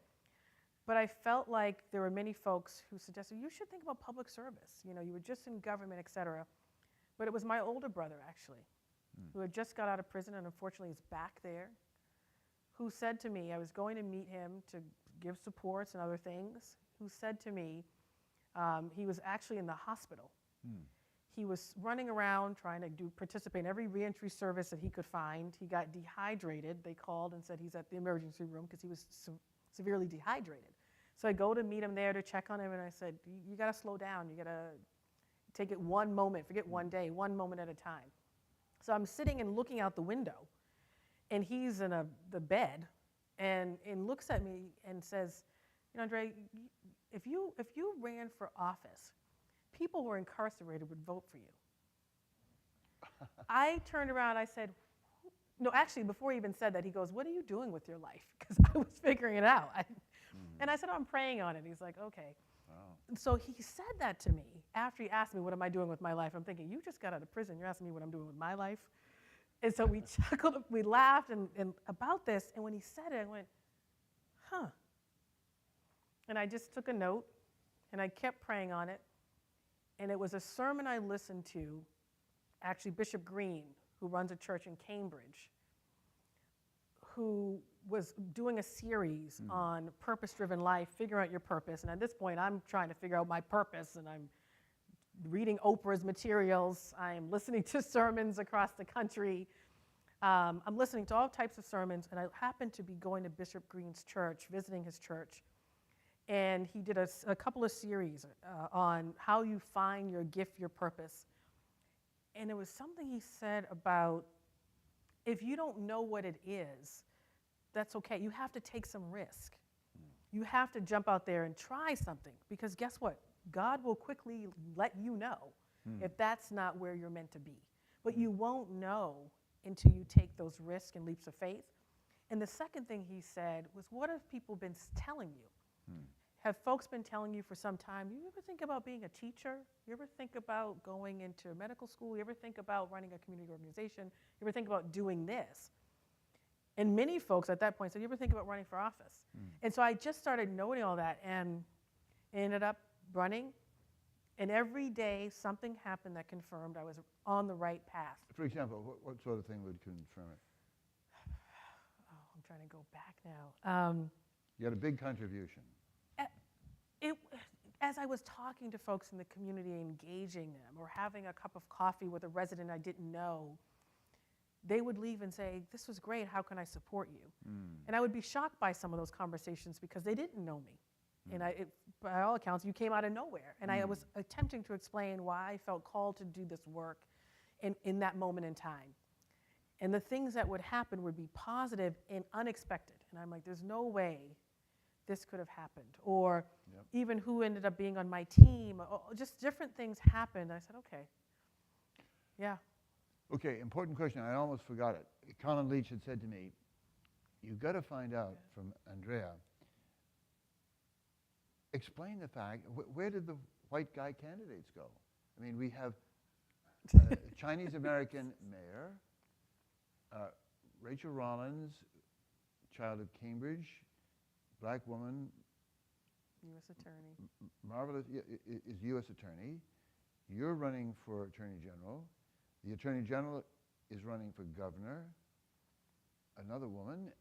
But I felt like there were many folks who suggested, you should think about public service. You were just in government, et cetera. But it was my older brother, actually, who had just got out of prison and unfortunately is back there, who said to me, I was going to meet him to give supports and other things, who said to me, he was actually in the hospital. He was running around trying to participate in every reentry service that he could find. He got dehydrated. They called and said he's at the emergency room because he was severely dehydrated. So I go to meet him there to check on him, and I said, you got to slow down. You got to take it one moment, forget one day, one moment at a time. So I'm sitting and looking out the window, and he's in the bed, and looks at me and says, Andrea, if you ran for office, people who are incarcerated would vote for you. I turned around, I said, no, actually, before he even said that, he goes, what are you doing with your life? Because I was figuring it out. And I said, oh, I'm praying on it. He's like, okay. Wow. So he said that to me after he asked me, what am I doing with my life? I'm thinking, you just got out of prison. You're asking me what I'm doing with my life? And so we chuckled, we laughed and about this. And when he said it, I went, huh. And I just took a note, and I kept praying on it. And it was a sermon I listened to, actually Bishop Green, who runs a church in Cambridge, who was doing a series on purpose-driven life, figure out your purpose. And at this point, I'm trying to figure out my purpose, and I'm reading Oprah's materials. I'm listening to sermons across the country. I'm listening to all types of sermons, and I happened to be going to Bishop Green's church, visiting his church. And he did a couple of series on how you find your gift, your purpose. And it was something he said about, if you don't know what it is, that's okay. You have to take some risk. You have to jump out there and try something, because guess what? God will quickly let you know if that's not where you're meant to be. But you won't know until you take those risks and leaps of faith. And the second thing he said was, what have people been telling you? Have folks been telling you for some time, you ever think about being a teacher? You ever think about going into medical school? You ever think about running a community organization? You ever think about doing this? And many folks at that point said, you ever think about running for office? And so I just started noting all that and ended up running. And every day something happened that confirmed I was on the right path. For example, what sort of thing would confirm it? Oh, I'm trying to go back now. You had a big contribution. As I was talking to folks in the community, engaging them, or having a cup of coffee with a resident I didn't know, they would leave and say, this was great, how can I support you? And I would be shocked by some of those conversations because they didn't know me. And by all accounts, you came out of nowhere. And I was attempting to explain why I felt called to do this work in that moment in time. And the things that would happen would be positive and unexpected. And I'm like, there's no way this could have happened. Or even who ended up being on my team, or just different things happened. I said, okay, yeah. Okay, important question. I almost forgot it. Colin Leach had said to me, you've got to find out from Andrea, explain the fact, where did the white guy candidates go? I mean, we have a Chinese-American mayor, Rachel Rollins, child of Cambridge, black woman. U.S. attorney. Marvelous, is U.S. attorney. You're running for attorney general. The attorney general is running for governor, another woman.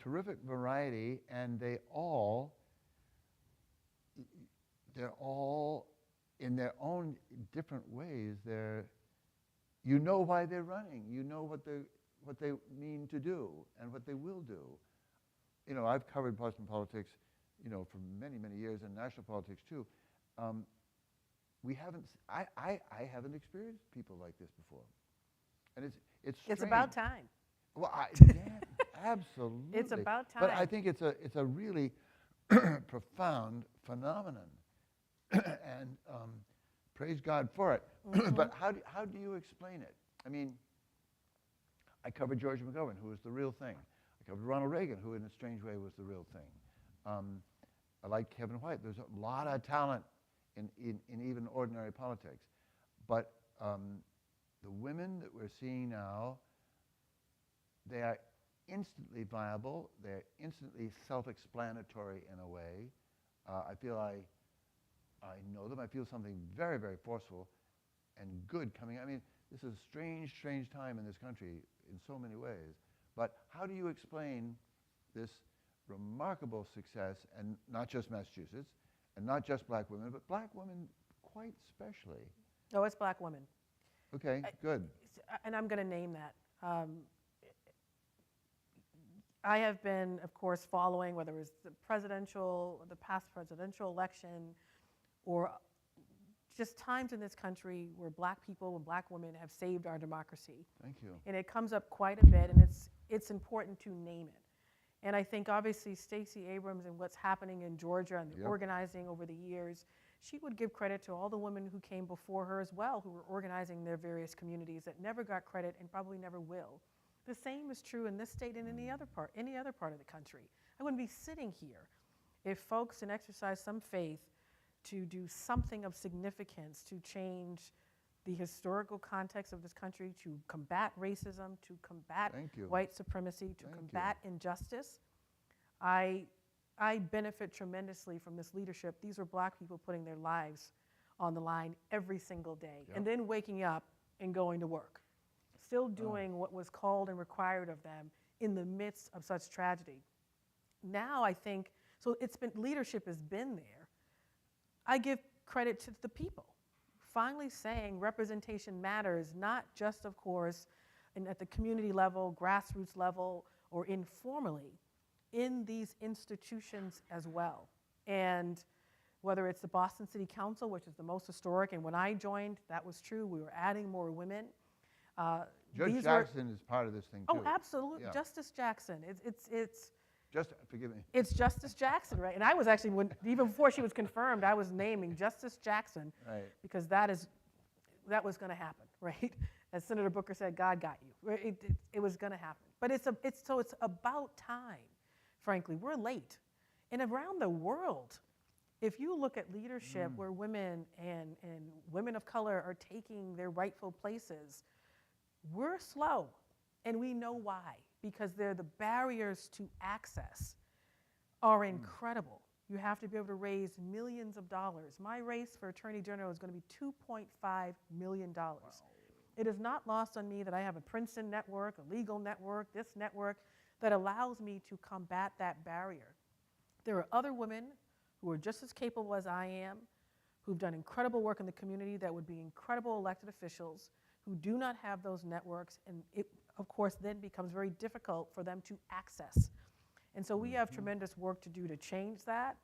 Terrific variety, and they're all in their own different ways. You know why they're running. You know what they mean to do and what they will do. You know, I've covered Boston politics, you know, for many, many years, and national politics too. I haven't experienced people like this before, and it's strange. It's about time. Well, yeah, absolutely. It's about time. But I think it's a really profound phenomenon, and praise God for it. But how do you explain it? I mean, I covered George McGovern, who was the real thing. I covered Ronald Reagan, who in a strange way was the real thing. I like Kevin White. There's a lot of talent in even ordinary politics. But the women that we're seeing now, they are instantly viable. They're instantly self-explanatory in a way. I feel I know them. I feel something very, very forceful and good coming. I mean, this is a strange, strange time in this country in so many ways. But how do you explain this remarkable success, and not just Massachusetts, and not just black women, but black women quite especially? No, it's black women. Okay, good. And I'm going to name that. I have been, of course, following whether it was the past presidential election, or just times in this country where black people and black women have saved our democracy. Thank you. And it comes up quite a bit, and it's important to name it. And I think obviously Stacey Abrams and what's happening in Georgia and the organizing over the years, she would give credit to all the women who came before her as well, who were organizing their various communities that never got credit and probably never will. The same is true in this state and any other part of the country. I wouldn't be sitting here if folks didn't exercise some faith to do something of significance to change the historical context of this country, to combat racism, to combat white supremacy, to combat injustice. I benefit tremendously from this leadership. These are black people putting their lives on the line every single day, and then waking up and going to work, still doing what was called and required of them in the midst of such tragedy. Now I think, so leadership has been there. I give credit to the people, finally saying representation matters, not just, of course, at the community level, grassroots level, or informally, in these institutions as well. And whether it's the Boston City Council, which is the most historic, and when I joined, that was true, we were adding more women. Judge Jackson is part of this thing too. Oh, absolutely, Justice Jackson. Forgive me. It's Justice Jackson, right? And I was actually, even before she was confirmed, I was naming Justice Jackson, because that was going to happen, right? As Senator Booker said, God got you. It was going to happen. But it's about time, frankly. We're late. And around the world, if you look at leadership where women and women of color are taking their rightful places, we're slow, and we know why. Because the barriers to access are incredible. You have to be able to raise millions of dollars. My race for Attorney General is going to be $2.5 million. Wow. It is not lost on me that I have a Princeton network, a legal network, this network, that allows me to combat that barrier. There are other women who are just as capable as I am, who've done incredible work in the community that would be incredible elected officials, who do not have those networks, and it, of course, then becomes very difficult for them to access. And so we have tremendous work to do to change that,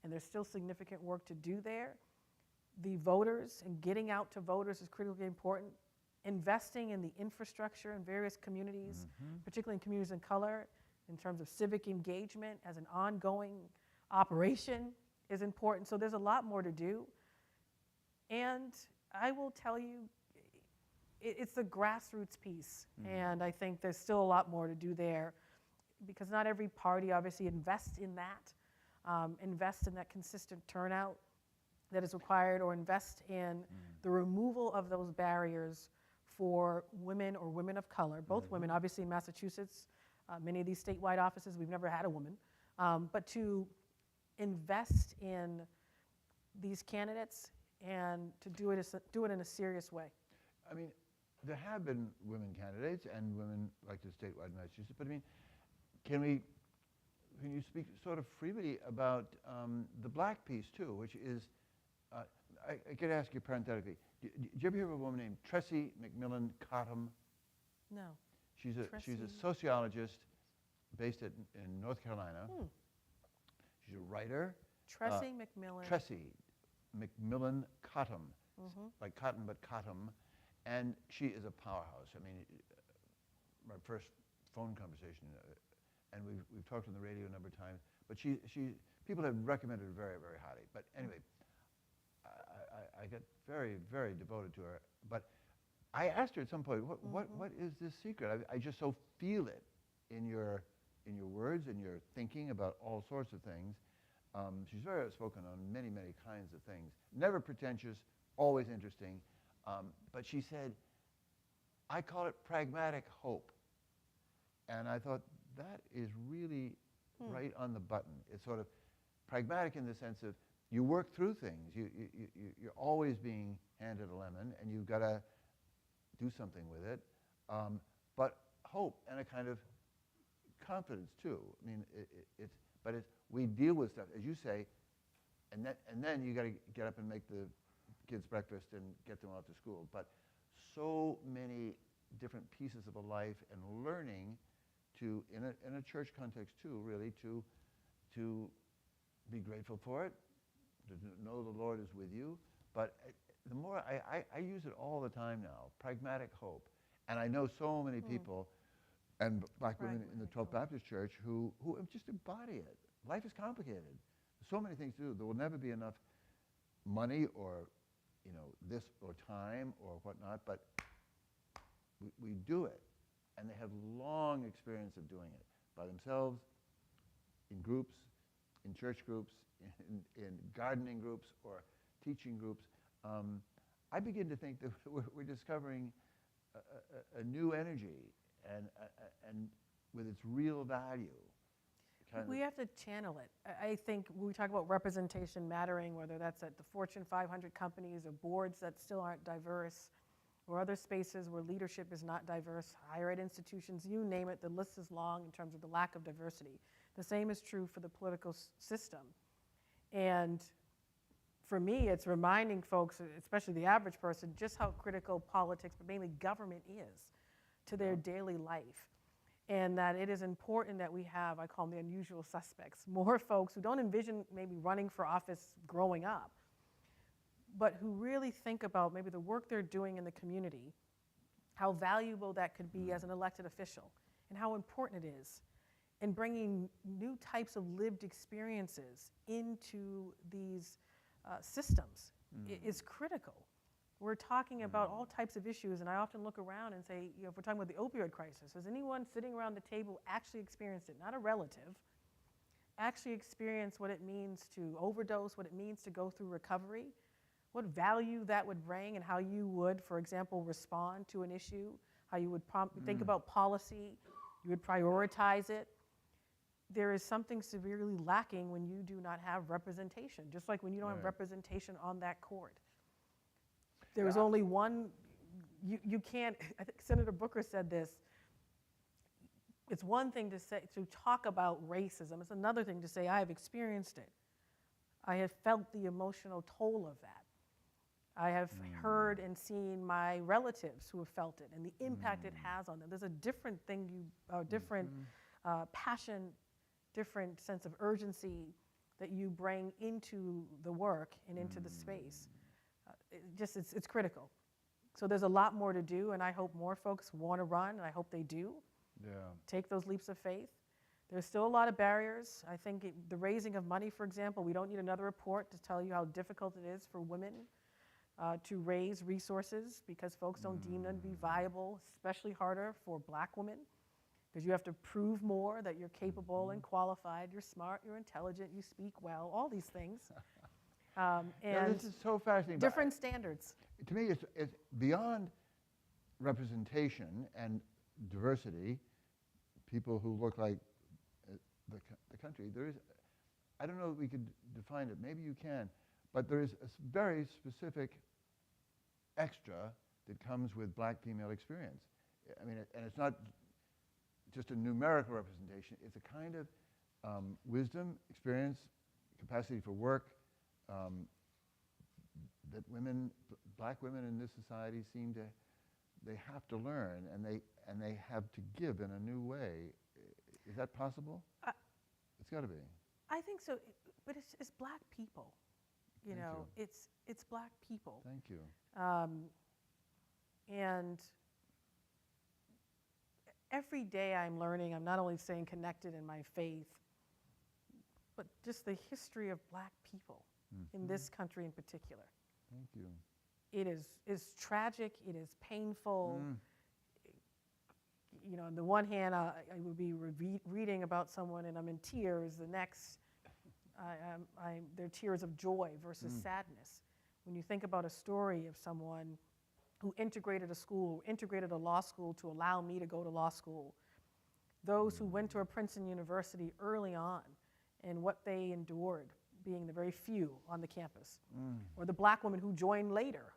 and there's still significant work to do there. The voters and getting out to voters is critically important. Investing in the infrastructure in various communities, particularly in communities of color, in terms of civic engagement as an ongoing operation is important. So there's a lot more to do. And I will tell you, it's the grassroots piece. And I think there's still a lot more to do there, because not every party obviously invests in that consistent turnout that is required, or invest in the removal of those barriers for women or women of color, both women. Obviously in Massachusetts, many of these statewide offices, we've never had a woman, but to invest in these candidates and to do it in a serious way. I mean, there have been women candidates and women elected statewide in Massachusetts, but I mean, can you speak sort of freely about the black piece too, which is, I could ask you parenthetically, did you ever hear of a woman named Tressie McMillan Cottom? No. She's a sociologist based in North Carolina. She's a writer. Tressie McMillan. Tressie McMillan Cottom, like cotton but Cottom, and she is a powerhouse. I mean, my first phone conversation, and we've talked on the radio a number of times, but people have recommended her very, very highly. But anyway, I got very, very devoted to her. But I asked her at some point, what is this secret? I just so feel it in your words and your thinking about all sorts of things. She's very outspoken on many, many kinds of things. Never pretentious, always interesting. But she said, I call it pragmatic hope. And I thought, that is really right on the button. It's sort of pragmatic in the sense of you work through things. You're always being handed a lemon, and you've got to do something with it. But hope and a kind of confidence too. I mean, we deal with stuff, as you say, and then you got to get up and make the kids breakfast and get them off to school. But so many different pieces of a life, and learning to, in a church context too, really, to be grateful for it, to know the Lord is with you. But the more, I use it all the time now, pragmatic hope. And I know so many people, and black women in the 12th Baptist Church who just embody it. Life is complicated. So many things to do. There will never be enough money or, this or time or whatnot, but we do it. And they have long experience of doing it by themselves, in groups, in church groups, in gardening groups or teaching groups. I begin to think that we're discovering a new energy and with its real value. We have to channel it. I think when we talk about representation mattering, whether that's at the Fortune 500 companies or boards that still aren't diverse, or other spaces where leadership is not diverse, higher ed institutions, you name it, the list is long in terms of the lack of diversity. The same is true for the political system. And for me, it's reminding folks, especially the average person, just how critical politics, but mainly government is to their daily life. And that it is important that we have, I call them the unusual suspects, more folks who don't envision maybe running for office growing up, but who really think about maybe the work they're doing in the community, how valuable that could be as an elected official, and how important it is in bringing new types of lived experiences into these systems is critical. We're talking about all types of issues, and I often look around and say, if we're talking about the opioid crisis, has anyone sitting around the table actually experienced it? Not a relative, actually experienced what it means to overdose, what it means to go through recovery, what value that would bring, and how you would, for example, respond to an issue, how you would think about policy, you would prioritize it. There is something severely lacking when you do not have representation, just like when you don't have representation on that court. There is only one, you can't, I think Senator Booker said this, it's one thing to say, to talk about racism, it's another thing to say, I have experienced it. I have felt the emotional toll of that. I have heard and seen my relatives who have felt it and the impact it has on them. There's a different thing, different passion, different sense of urgency that you bring into the work and into the space. It's critical. So there's a lot more to do, and I hope more folks want to run, and I hope they do. Yeah. Take those leaps of faith. There's still a lot of barriers. I think the raising of money, for example, we don't need another report to tell you how difficult it is for women to raise resources because folks don't deem them to be viable, especially harder for black women because you have to prove more that you're capable and qualified, you're smart, you're intelligent, you speak well, all these things. And this is so fascinating. different standards. To me, it's beyond representation and diversity, people who look like the country. There is, I don't know if we could define it, maybe you can, but there is a very specific extra that comes with black female experience. I mean, and it's not just a numerical representation, it's a kind of wisdom, experience, capacity for work, that women, black women in this society seem to, they have to learn and they have to give in a new way. Is that possible? It's got to be. I think so, but it's black people. You Thank know, you. it's black people. Thank you. And every day I'm learning, I'm not only staying connected in my faith, but just the history of black people in this country in particular. Thank you. It is tragic, it is painful. You know, on the one hand, I would be reading about someone and I'm in tears. The next, they're tears of joy versus sadness. When you think about a story of someone who integrated a school, integrated a law school to allow me to go to law school, those who went to a Princeton University early on and what they endured, being the very few on the campus, or the black woman who joined later,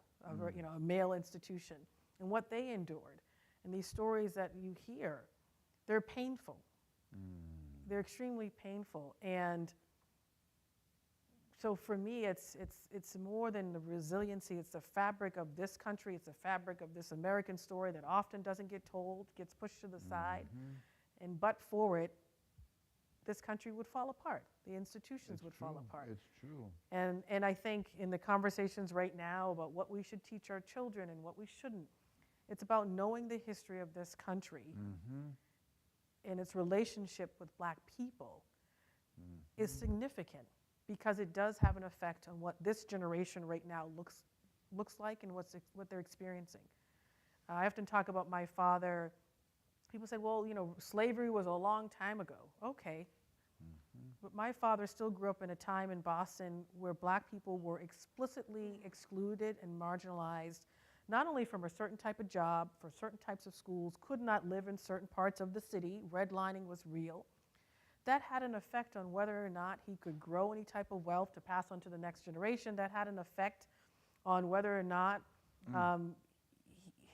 you know, a male institution, and what they endured. And these stories that you hear, they're painful. They're extremely painful. And so for me, it's more than the resiliency. It's the fabric of this country. It's the fabric of this American story that often doesn't get told, gets pushed to the side. And but for it, this country would fall apart. The institutions would fall apart. It's true. And I think in the conversations right now about what we should teach our children and what we shouldn't, it's about knowing the history of this country and its relationship with black people is significant because it does have an effect on what this generation right now looks like and what they're experiencing. I often talk about my father. People say, well, you know, slavery was a long time ago. Okay. But my father still grew up in a time in Boston where black people were explicitly excluded and marginalized, not only from a certain type of job, for certain types of schools, could not live in certain parts of the city. Redlining was real. That had an effect on whether or not he could grow any type of wealth to pass on to the next generation. That had an effect on whether or not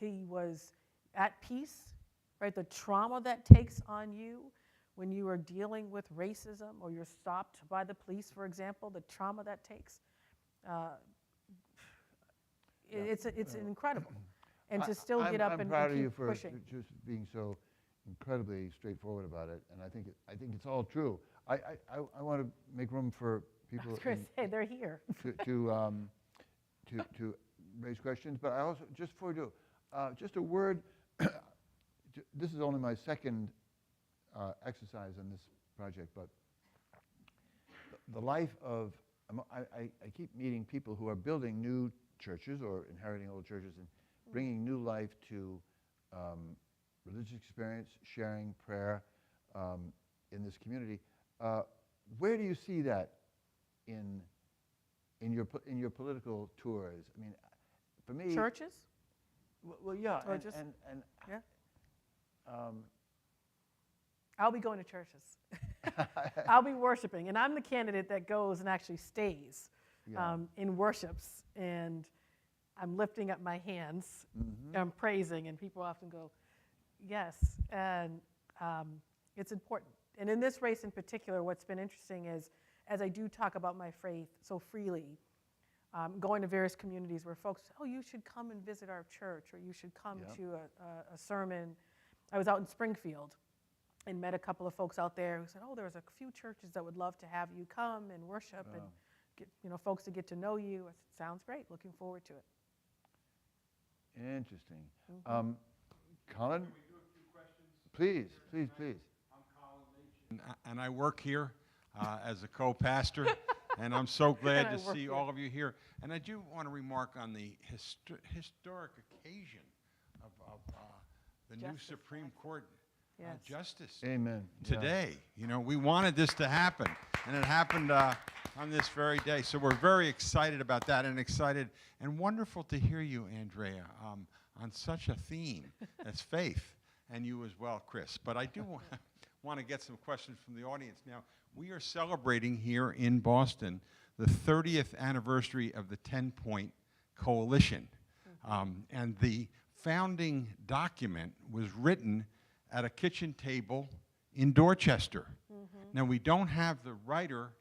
he was at peace, right? The trauma that takes on you when you are dealing with racism or you're stopped by the police, for example, the trauma that takes, it's incredible. And to still get up and proud of keep you for pushing. just being so incredibly straightforward about it, and I think it's all true. I want to make room for people. I was going to say they're here. to raise questions, but I also just a word. This is only my second exercise on this project, but the life of I keep meeting people who are building new churches or inheriting old churches and bringing new life to religious experience, sharing prayer in this community. Where do you see that in your political tours? I mean, for me, Churches? Well, yeah, Or and just- Yeah. I'll be going to churches. I'll be worshiping, and I'm the candidate that goes and actually stays in worships, and I'm lifting up my hands, I'm praising, and people often go, yes, and it's important. And in this race in particular, what's been interesting is, as I do talk about my faith so freely, going to various communities where folks, oh, you should come and visit our church, or you should come Yep. to a sermon. I was out in Springfield and met a couple of folks out there who said, oh, there's a few churches that would love to have you come and worship and get, folks to get to know you. I said, sounds great, looking forward to it. Interesting. Mm-hmm. Colin? Can we do a few questions? Please, please, please. I'm Colin Leach, and I work here as a co-pastor, and I'm so glad And I to work see here. all of you here. And I do want to remark on the historic occasion of the new Justice, Supreme Court Yes. justice Amen. Yeah. today. You know, we wanted this to happen, and it happened on this very day. So we're very excited about that, and excited and wonderful to hear you, Andrea, on such a theme as faith, and you as well, Chris. But I do want to get some questions from the audience. Now, we are celebrating here in Boston the 30th anniversary of the 10-Point Coalition, and the founding document was written at a kitchen table in Dorchester. Now, we don't have the writer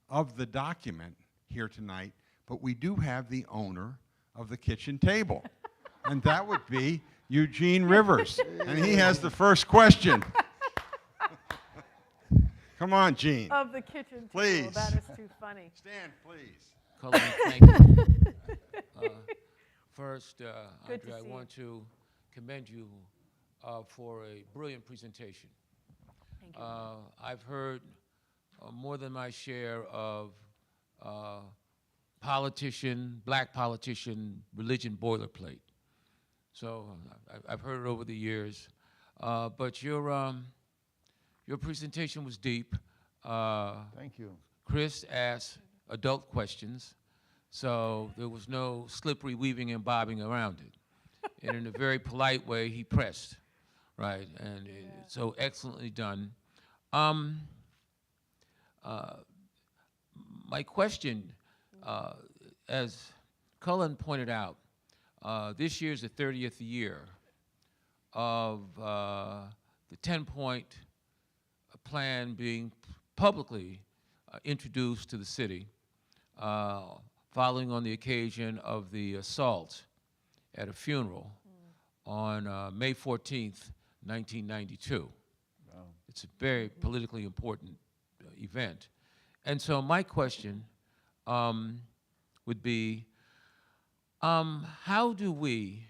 of the document here tonight, but we do have the owner of the kitchen table, and that would be Eugene Rivers, and he has the first question. Come on, Gene. Of the kitchen table. Please. That is too funny. Stand, please. Colin, thank you. First, Good to Andrea, I see want to commend you for a brilliant presentation. Thank you. I've heard more than my share of black politician, religion boilerplate. So I've heard it over the years. But your presentation was deep. Thank you. Chris asked adult questions, so there was no slippery weaving and bobbing around it. And in a very polite way, he pressed, right? And so excellently done. My question, as Cullen pointed out, this year's the 30th year of the 10-point plan being publicly introduced to the city, following on the occasion of the assault at a funeral on May 14th, 1992. Wow. It's a very politically important event. And so my question would be, how do we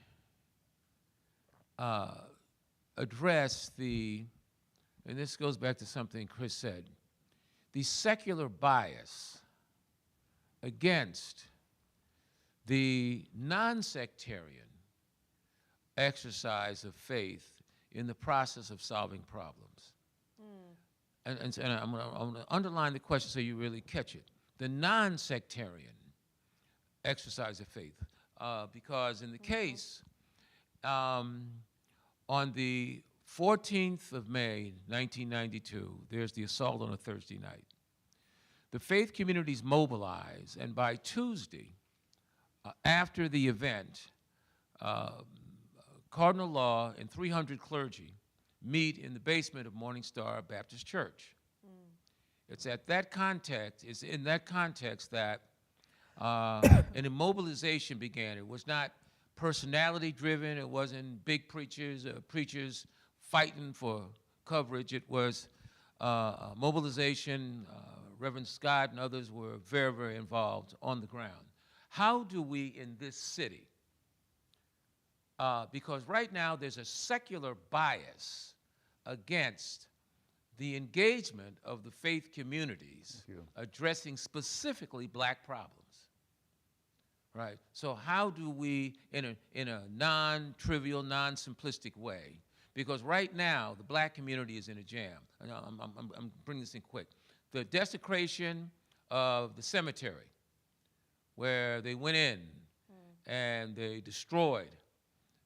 address and this goes back to something Chris said, the secular bias against the non-sectarian exercise of faith in the process of solving problems? And I'm going to underline the question so you really catch it. The non-sectarian exercise of faith. Because in the case, on the 14th of May, 1992, there's the assault on a Thursday night. The faith communities mobilize, and by Tuesday, after the event, Cardinal Law and 300 clergy meet in the basement of Morning Star Baptist Church. It's in that context that an immobilization began. It was not personality driven, it wasn't big preachers fighting for coverage. It was mobilization. Reverend Scott and others were very, very involved on the ground. How do we in this city, because right now there's a secular bias against the engagement of the faith communities addressing specifically black problems, right? So how do we, in a non-trivial, non-simplistic way, because right now the black community is in a jam. And I'm bringing this in quick. The desecration of the cemetery, where they went in and they destroyed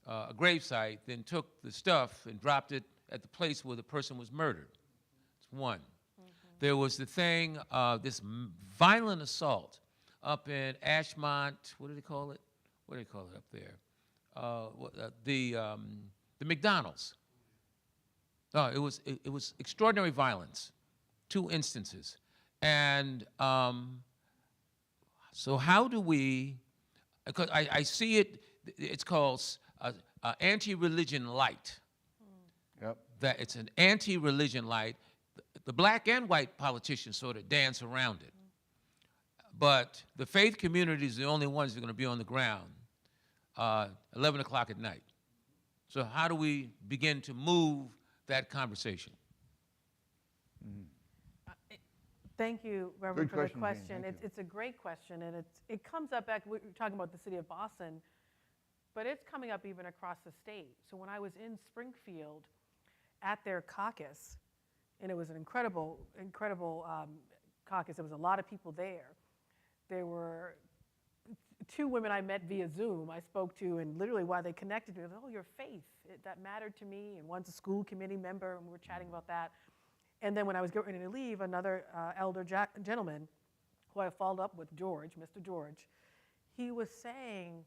a gravesite, then took the stuff and dropped it at the place where the person was murdered. It's one. There was the thing, this violent assault up in Ashmont. What do they call it? What do they call it up there? The McDonald's. No, it was extraordinary violence. 2 instances. And So how do we, because I see it, it's called anti-religion light. Yep. That it's an anti-religion light. The black and white politicians sort of dance around it. But the faith community is the only ones that are going to be on the ground 11 o'clock at night. So how do we begin to move that conversation? Thank you, Reverend, Good for the question, Dean. question. Thank you. It's a great question, and it comes up back, we're talking about the city of Boston, but it's coming up even across the state. So when I was in Springfield at their caucus, and it was an incredible caucus, there was a lot of people there. There were 2 women I met via Zoom I spoke to, and literally while they connected me, oh, your faith, that mattered to me, and one's a school committee member, and we were chatting about that. And then when I was getting ready to leave, another elder gentleman, who I followed up with, George, Mr. George, he was saying,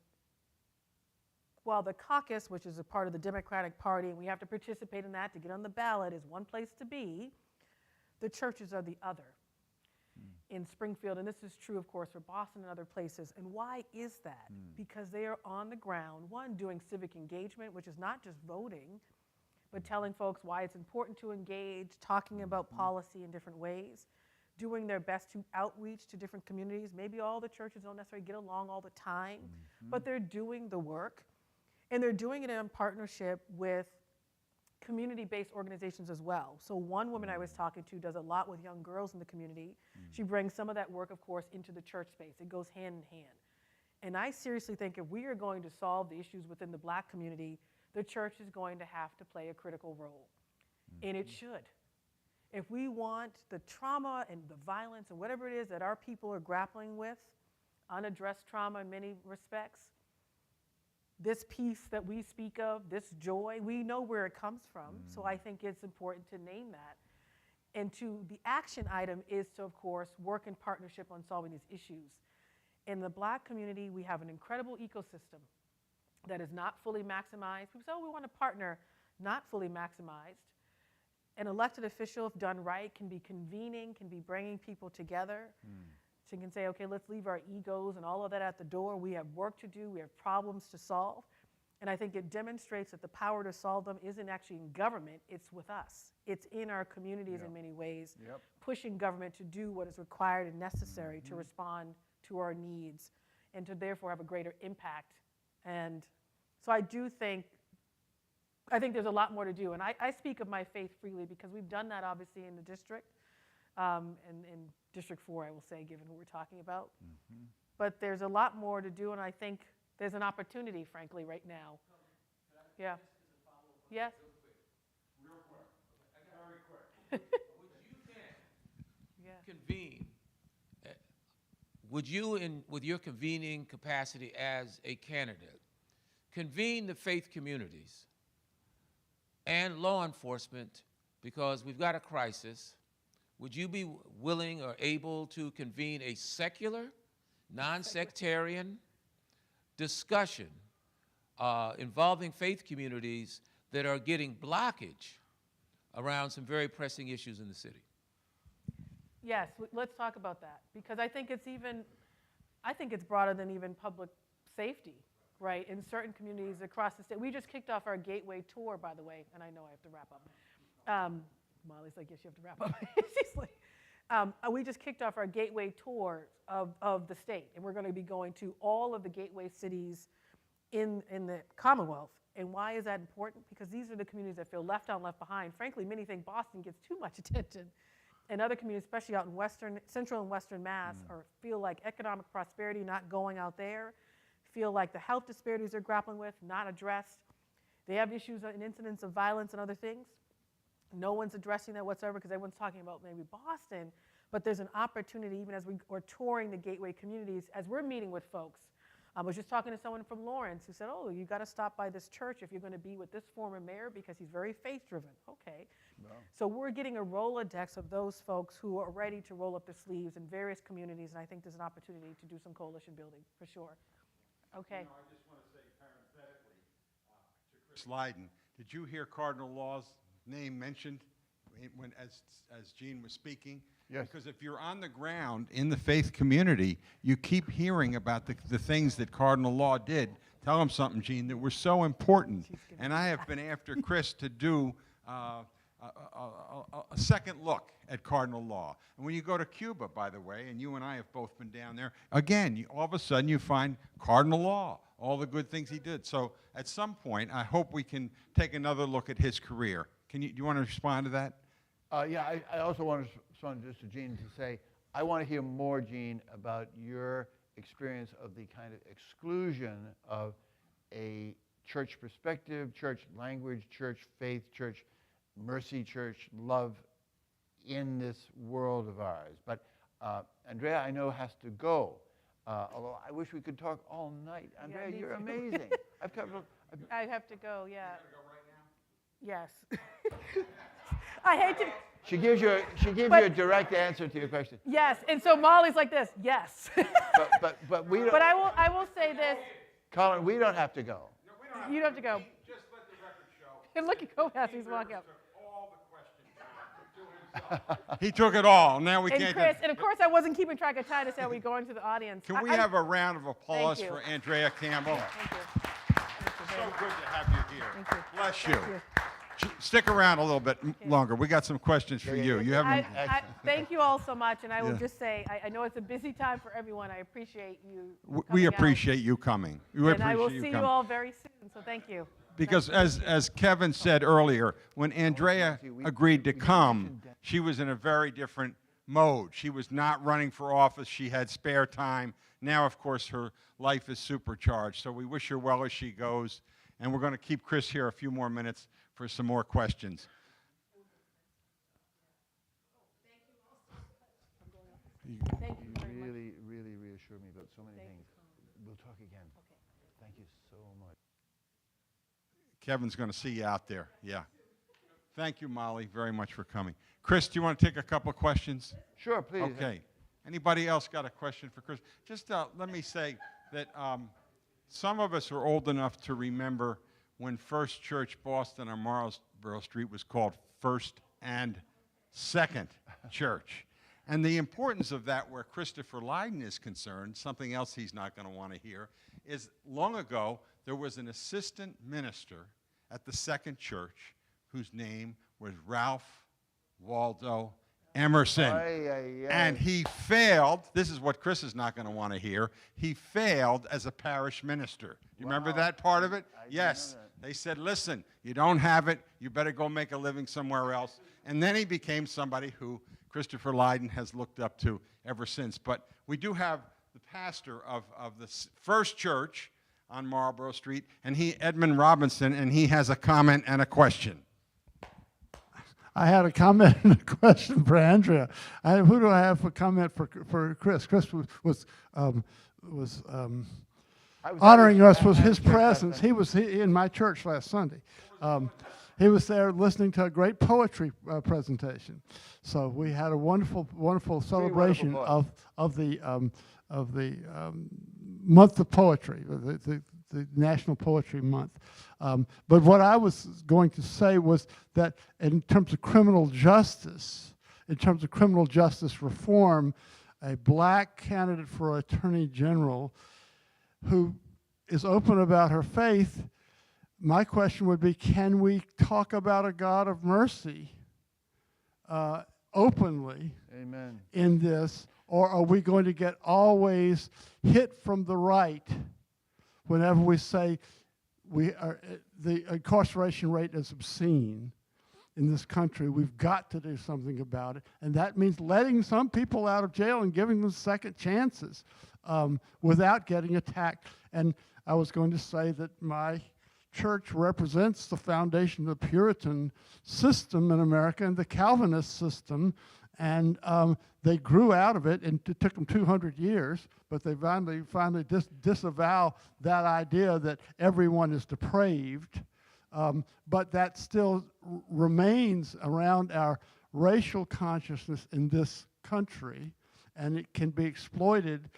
while the caucus, which is a part of the Democratic Party, and we have to participate in that to get on the ballot, is one place to be, the churches are the other in Springfield. And this is true, of course, for Boston and other places. And why is that? Because they are on the ground, one, doing civic engagement, which is not just voting, but telling folks why it's important to engage, talking about policy in different ways, doing their best to outreach to different communities. Maybe all the churches don't necessarily get along all the time, but they're doing the work. And they're doing it in partnership with community-based organizations as well. So one woman I was talking to does a lot with young girls in the community. She brings some of that work, of course, into the church space. It goes hand in hand. And I seriously think if we are going to solve the issues within the black community, the church is going to have to play a critical role. And it should. If we want the trauma and the violence and whatever it is that our people are grappling with, unaddressed trauma in many respects, this peace that we speak of, this joy, we know where it comes from. So I think it's important to name that. And the action item is to, of course, work in partnership on solving these issues. In the black community, we have an incredible ecosystem that is not fully maximized. People say, oh, we want to partner, not fully maximized. An elected official, if done right, can be convening, can be bringing people together. So you can say, okay, let's leave our egos and all of that at the door. We have work to do. We have problems to solve. And I think it demonstrates that the power to solve them isn't actually in government. It's with us. It's in our communities in many ways, pushing government to do what is required and necessary to respond to our needs and to therefore have a greater impact. And so I think there's a lot more to do. And I speak of my faith freely because we've done that obviously in the district. And in District 4, I will say, given who we're talking about. But there's a lot more to do, and I think there's an opportunity, frankly, right now. Yeah. Yes? Real quick. Very quick. Would you convene? Would you, with your convening capacity as a candidate, convene the faith communities and law enforcement, because we've got a crisis? Would you be willing or able to convene a secular, non-sectarian discussion involving faith communities that are getting blockage around some very pressing issues in the city? Yes, let's talk about that, because I think it's broader than even public safety, right? In certain communities across the state. We just kicked off our Gateway tour, by the way, and I know I have to wrap up. Molly's like, yes, you have to wrap up. Seriously. We just kicked off our Gateway tour of the state, and we're going to be going to all of the gateway cities in the Commonwealth. And why is that important? Because these are the communities that feel left out and left behind. Frankly, many think Boston gets too much attention. And other communities, especially out in central and western Mass, feel like economic prosperity not going out there, feel like the health disparities they're grappling with not addressed. They have issues and incidents of violence and other things. No one's addressing that whatsoever because everyone's talking about maybe Boston, but there's an opportunity even as we are touring the gateway communities, as we're meeting with folks. I was just talking to someone from Lawrence who said, oh, you got to stop by this church if you're going to be with this former mayor because he's very faith-driven. Okay. Wow. So we're getting a Rolodex of those folks who are ready to roll up their sleeves in various communities, and I think there's an opportunity to do some coalition building for sure. Okay. You know, I just want to say parenthetically to Chris Lydon, did you hear Cardinal Law's name mentioned as Jean was speaking? Yes. Because if you're on the ground in the faith community, you keep hearing about the things that Cardinal Law did. Tell them something, Gene, that were so important. And I have been after Chris to do a second look at Cardinal Law. And when you go to Cuba, by the way, and you and I have both been down there, again, all of a sudden you find Cardinal Law, all the good things he did. So at some point, I hope we can take another look at his career. Do you want to respond to that? Yeah, I also want to respond just to Gene to say, I want to hear more, Gene, about your experience of the kind of exclusion of a church perspective, church language, church faith, church mercy, church love in this world of ours. But Andrea, I know, has to go. Although I wish we could talk all night. Andrea, me you're too. amazing. I have to go, yeah. Yes. I hate to. She gives you a direct answer to your question. Yes, and so Molly's like this. Yes. But we don't. But I will say this. Colin, we don't have to go. No, we don't have You don't have to go. Just let the record show. And look at Gomez, he's walking up. All the questions to himself. He took it all. Now we And can't. Chris, and of course I wasn't keeping track of time to say, are we going to the audience? Can we have a round of applause Thank you. for Andrea Campbell? Thank you. So good to have you here. Thank you. Bless you. Thank you. Stick around a little bit longer. We got some questions for you. You haven't. Thank you all so much, and I will just say, I know it's a busy time for everyone. I appreciate you We coming out. appreciate you coming. We And appreciate I will you see coming. you all very soon, so thank you. Because as Kevin said earlier, when Andrea agreed to come, she was in a very different mode. She was not running for office. She had spare time. Now, of course, her life is supercharged. So we wish her well as she goes. And we're going to keep Chris here a few more minutes for some more questions. Thank you very much. Really reassured me about so many things. We'll talk again. Okay. Thank you so much. Kevin's going to see you out there. Yeah. Thank you, Molly, very much for coming. Chris, do you want to take a couple of questions? Sure, please. Okay. Anybody else got a question for Chris? Just let me say that some of us are old enough to remember when First Church Boston on Marlborough Street was called First and Second Church. And the importance of that, where Christopher Lydon is concerned, something else he's not going to want to hear, is long ago there was an assistant minister at the Second Church whose name was Ralph Waldo Emerson. And he failed, this is what Chris is not going to want to hear, he failed as a parish minister. You remember that part of it? Yes. They said, listen, you don't have it, you better go make a living somewhere else. And then he became somebody who Christopher Lydon has looked up to ever since. But we do have the pastor of the First Church on Marlborough Street, and Edmund Robinson, and he has a comment and a question. I had a comment and a question for Andrea. Who do I have for comment for Chris? Chris was honoring us with his presence. He was in my church last Sunday. He was there listening to a great poetry presentation. So we had a wonderful celebration of the month of poetry, the National Poetry Month. But what I was going to say was that in terms of criminal justice reform, a black candidate for Attorney General who is open about her faith, my question would be, can we talk about a God of mercy openly in this, or are we going to get always hit from the right whenever we say the incarceration rate is obscene in this country? We've got to do something about it, and that means letting some people out of jail and giving them second chances without getting attacked. And I was going to say that my church represents the foundation of the Puritan system in America and the Calvinist system, and they grew out of it, and it took them 200 years, but they finally disavow that idea that everyone is depraved, but that still remains around our racial consciousness in this country, and it can be exploited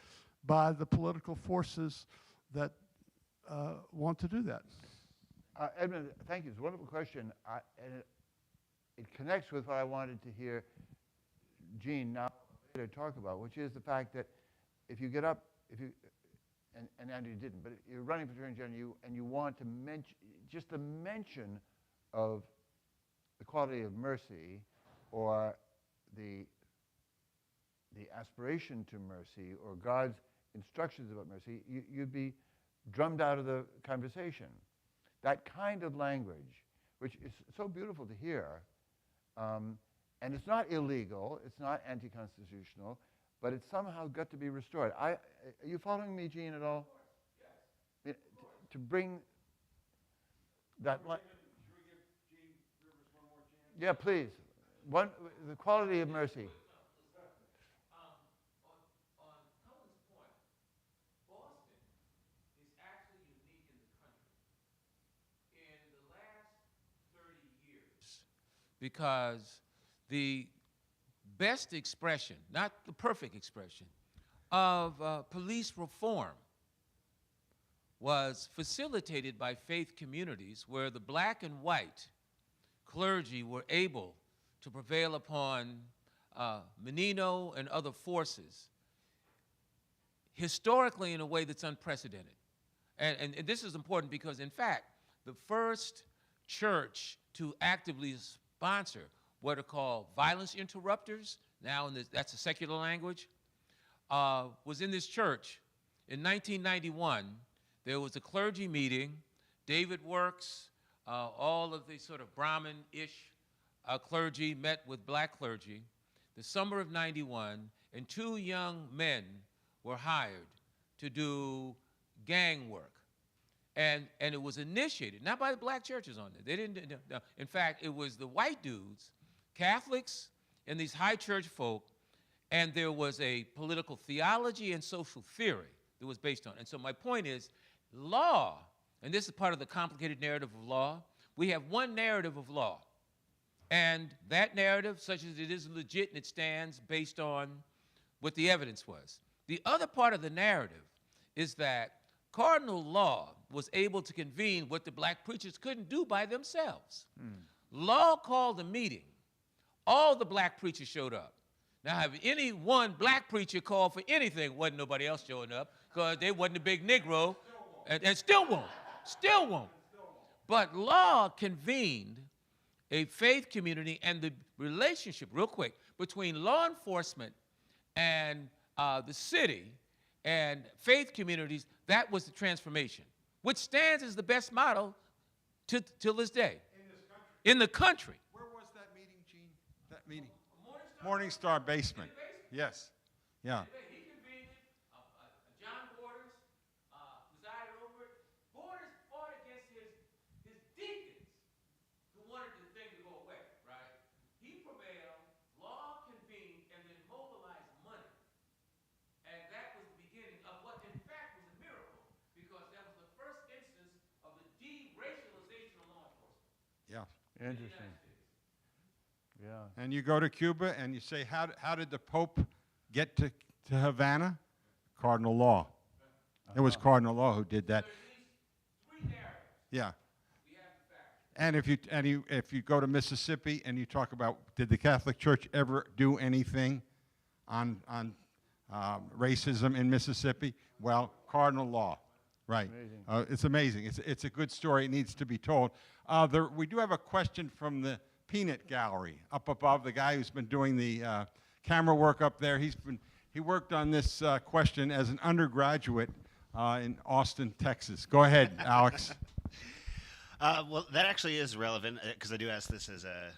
by the political forces that want to do that. Edmund, thank you. It's a wonderful question, and it connects with what I wanted to hear Gene now to talk about, which is the fact that if you get up, and Andrea didn't, but you're running for Attorney General and you want to mention, just the mention of the quality of mercy or the aspiration to mercy or God's instructions about mercy, you'd be drummed out of the conversation. That kind of language, which is so beautiful to hear, and it's not illegal, it's not anti-constitutional, but it's somehow got to be restored. Are you following me, Gene, at all? Yes. To bring that... Should we give Gene Rivers one more chance? Yeah, please. The quality of mercy. Because the best expression, not the perfect expression, of police reform was facilitated by faith communities where the black and white clergy were able to prevail upon Menino and other forces historically in a way that's unprecedented. And this is important because, in fact, the first church to actively sponsor what are called violence interrupters, now that's a secular language, was in this church. In 1991, there was a clergy meeting. David Works, all of the sort of Brahmin-ish clergy met with black clergy. The summer of '91, and 2 young men were hired to do gang work. And it was initiated, not by the black churches on it. They didn't, no. In fact, it was the white dudes, Catholics, and these high church folk, and there was a political theology and social theory that was based on it. And so my point is, law, and this is part of the complicated narrative of law, we have one narrative of law. And that narrative, such as it is legit and it stands based on what the evidence was. The other part of the narrative is that cardinal law was able to convene what the black preachers couldn't do by themselves. Law called a meeting. All the black preachers showed up. Now, if any one black preacher called for anything, wasn't nobody else showing up because they wasn't a big Negro, and still won't. But law convened a faith community, and the relationship, real quick, between law enforcement and the city and faith communities, that was the transformation, which stands as the best model till this day. In the country. Where was that meeting, Gene? That meeting? Morningstar basement. Yes. Yeah. He convened it. John Borders presided over it. Borders fought against his deacons who wanted the thing to go away, right? He prevailed, law convened, and then mobilized money. And that was the beginning of what, in fact, was a miracle, because that was the first instance of the de-racialization of law enforcement. Yeah. Interesting. Yeah. And you go to Cuba and you say, how did the Pope get to Havana? Cardinal law. It was Cardinal law who did that. So at least 3 narratives. Yeah. We have the facts. And if you go to Mississippi and you talk about, did the Catholic Church ever do anything on racism in Mississippi? Well, cardinal law, right? Amazing. It's amazing. It's a good story. It needs to be told. We do have a question from the Peanut Gallery up above. The guy who's been doing the camera work up there. He worked on this question as an undergraduate in Austin, Texas. Go ahead, Alex. Well, that actually is relevant because I do ask this as a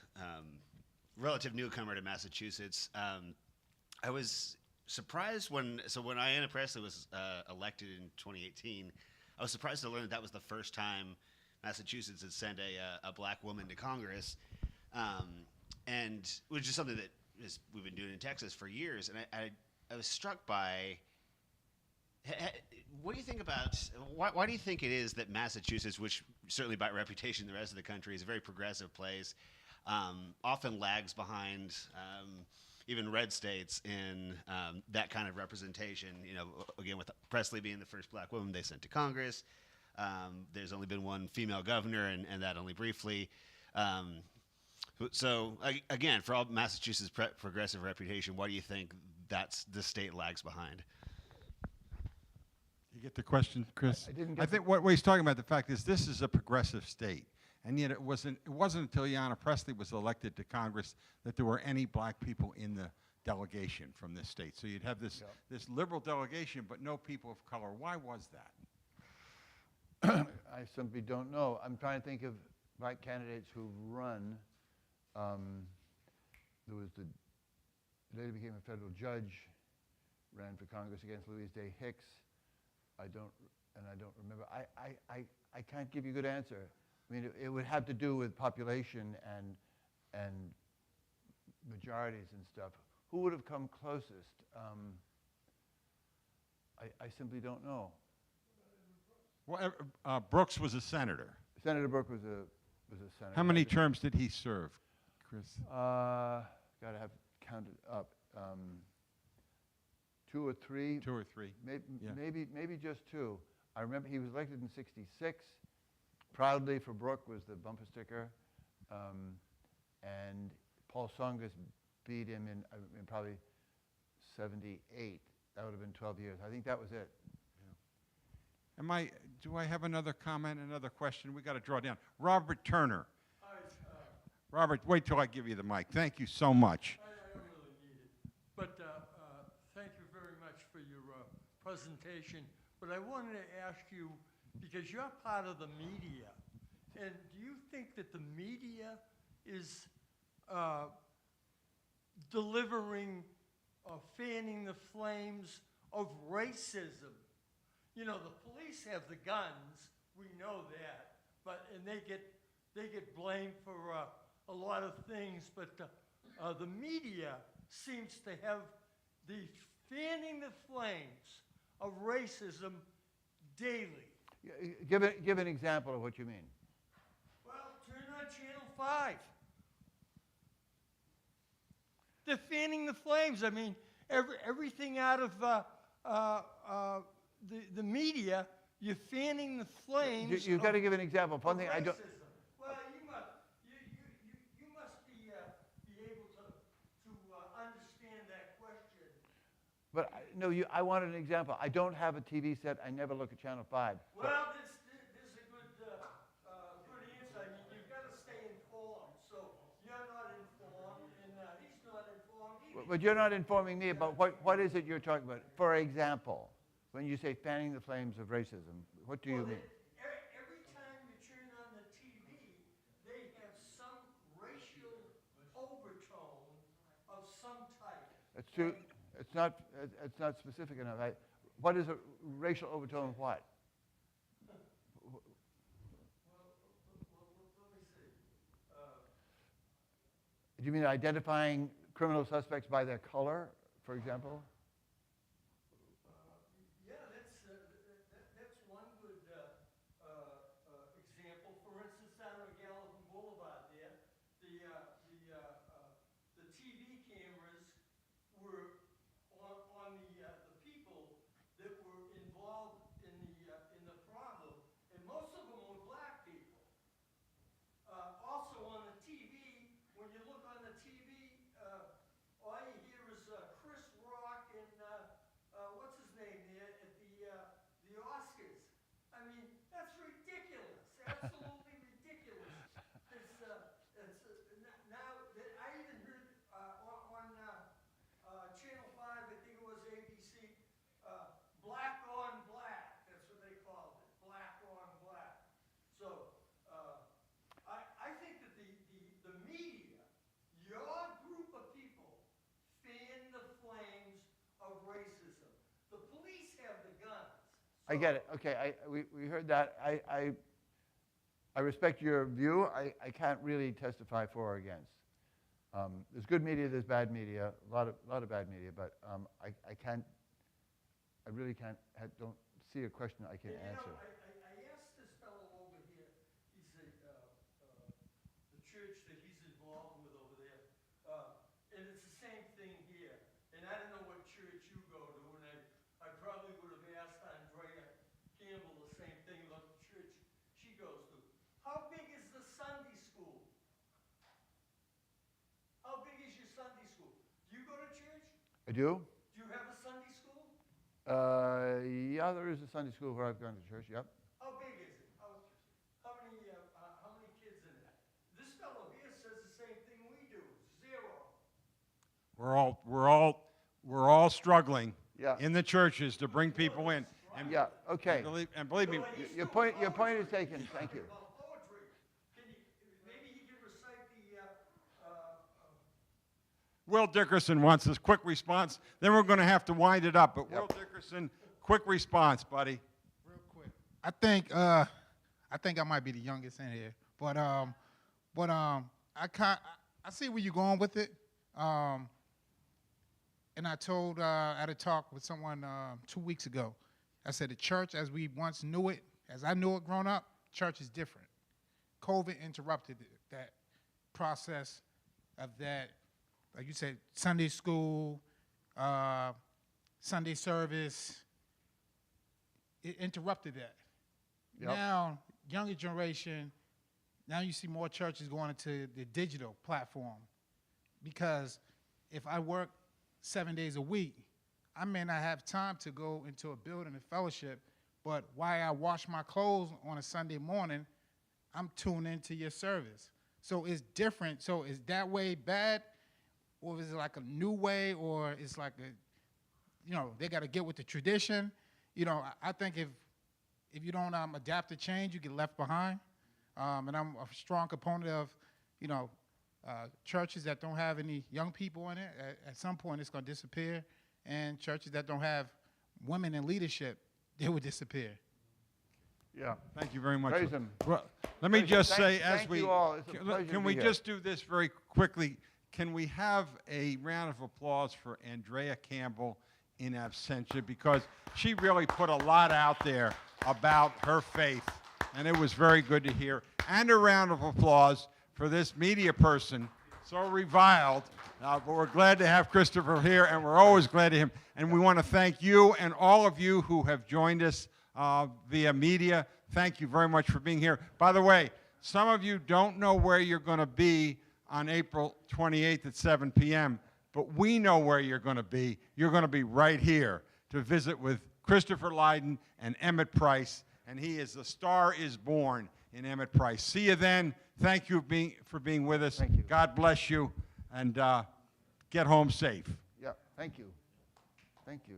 relative newcomer to Massachusetts. I was surprised when Ayanna Pressley was elected in 2018. I was surprised to learn that was the first time Massachusetts had sent a black woman to Congress, and which is something that we've been doing in Texas for years. And I was struck by. What do you think about, why do you think it is that Massachusetts, which certainly by reputation the rest of the country is a very progressive place, often lags behind even red states in that kind of representation? You know, again, with Pressley being the first black woman they sent to Congress, there's only been one female governor, and that only briefly. So again, for all Massachusetts' progressive reputation, why do you think the state lags behind? You get the question, Chris? I didn't get I think what he's talking about, the fact is this is a progressive state. And yet it wasn't until Ayanna Pressley was elected to Congress that there were any black people in the delegation from this state. So you'd have this liberal delegation, but no people of color. Why was that? I simply don't know. I'm trying to think of black candidates who've run. There was the later became a federal judge, ran for Congress against Louise Day Hicks. I don't remember. I can't give you a good answer. I mean, it would have to do with population and majorities and stuff. Who would have come closest? I simply don't know. Well, Brooks was a senator. Senator Brooke was a senator. How many terms did he serve, Chris? Got to have counted up. 2 or 3. 2 or 3. Maybe just 2. I remember he was elected in '66. Proudly for Brooke was the bumper sticker, and Paul Tsongas beat him in probably '78. That would have been 12 years. I think that was it. Do I have another comment, another question? We got to draw down. Robert Turner. Robert, wait till I give you the mic. Thank you so much. I don't really need it, but thank you very much for your presentation. But I wanted to ask you, because you're part of the media, and do you think that the media is delivering or fanning the flames of racism? You know, the police have the guns, we know that, and they get blamed for a lot of things, but the media seems to have the fanning the flames of racism daily. Give an example of what you mean. Well, turn on Channel 5. They're fanning the flames. I mean, everything out of the media, you're fanning the flames. You've got to give an example. One thing I don't. Well, you must be able to understand that question. But no, I want an example. I don't have a TV set. I never look at Channel 5. Well, this is a good answer. I mean, you've got to stay informed. So you're not informed, and he's not informed either. But you're not informing me about what is it you're talking about. For example, when you say fanning the flames of racism, what do you mean? Every time you turn on the TV, they have some racial overtone of some type. It's true. It's not specific enough. What is a racial overtone? What? Well, let me see. Do you mean identifying criminal suspects by their color, for example? Yeah, that's one good example. For instance, down on Gallatin Boulevard there, the TV cameras were on the people that were involved in the problem, and most of them were black people. Also on the TV, when you look on the TV, all you hear is Chris Rock and what's his name there at the Oscars. I mean, that's ridiculous. Absolutely ridiculous. Now that I even heard on Channel 5, I think it was ABC, black on black. That's what they called it, black on black. So I think that the media, your group of people, fan the flames of racism. The police have the guns. I get it. Okay, we heard that. I respect your view. I can't really testify for or against. There's good media, there's bad media, a lot of bad media, but I really don't see a question I can answer. I asked this fellow over here, he's the church that he's involved with over there, and it's the same thing here. And I don't know what church you go to, and I probably would have asked Andrea Campbell the same thing about the church she goes to. How big is the Sunday school? I do? Do you have a Sunday school? Yeah, there is a Sunday school where I've gone to church, yep. How big is it? How many kids in it? This fellow here says the same thing we do, 0. We're all struggling Yeah. in the churches to bring people in. And, Yeah, okay. and believe me, Your point is taken, thank you. About poetry. Maybe he can recite the, Will Dickerson wants this quick response. Then we're going to have to wind it up. But Yep. Will Dickerson, quick response, buddy. Real quick. I think I might be the youngest in here, but I see where you're going with it. And I told at a talk with someone 2 weeks ago, I said the church as we once knew it, as I knew it growing up, church is different. COVID interrupted that process of that, like you said, Sunday school, Sunday service. It interrupted that. Yep. Now, younger generation, now you see more churches going into the digital platform. Because if I work 7 days a week, I may not have time to go into a building and fellowship, but while I wash my clothes on a Sunday morning, I'm tuned into your service. So it's different. So is that way bad, or is it like a new way, or it's like they got to get with the tradition? I think if you don't adapt to change, you get left behind. And I'm a strong component of, churches that don't have any young people in it. At some point, it's going to disappear. And churches that don't have women in leadership, they would disappear. Yeah. Thank you very much. Praise him. Well, let me Praise him. just say, Thank you all. It's a pleasure to can be we here. just do this very quickly? Can we have a round of applause for Andrea Campbell in absentia, because she really put a lot out there about her faith, and it was very good to hear. And a round of applause for this media person, so reviled, but we're glad to have Christopher here, and we're always glad to him. And we want to thank you and all of you who have joined us via media. Thank you very much for being here. By the way, some of you don't know where you're going to be on April 28th at 7 p.m., but we know where you're going to be. You're going to be right here to visit with Christopher Lydon and Emmett Price, and he is The Star is Born in Emmett Price. See you then. Thank you for being with us. Thank you. God bless you, and get home safe. Yeah, thank you. Thank you.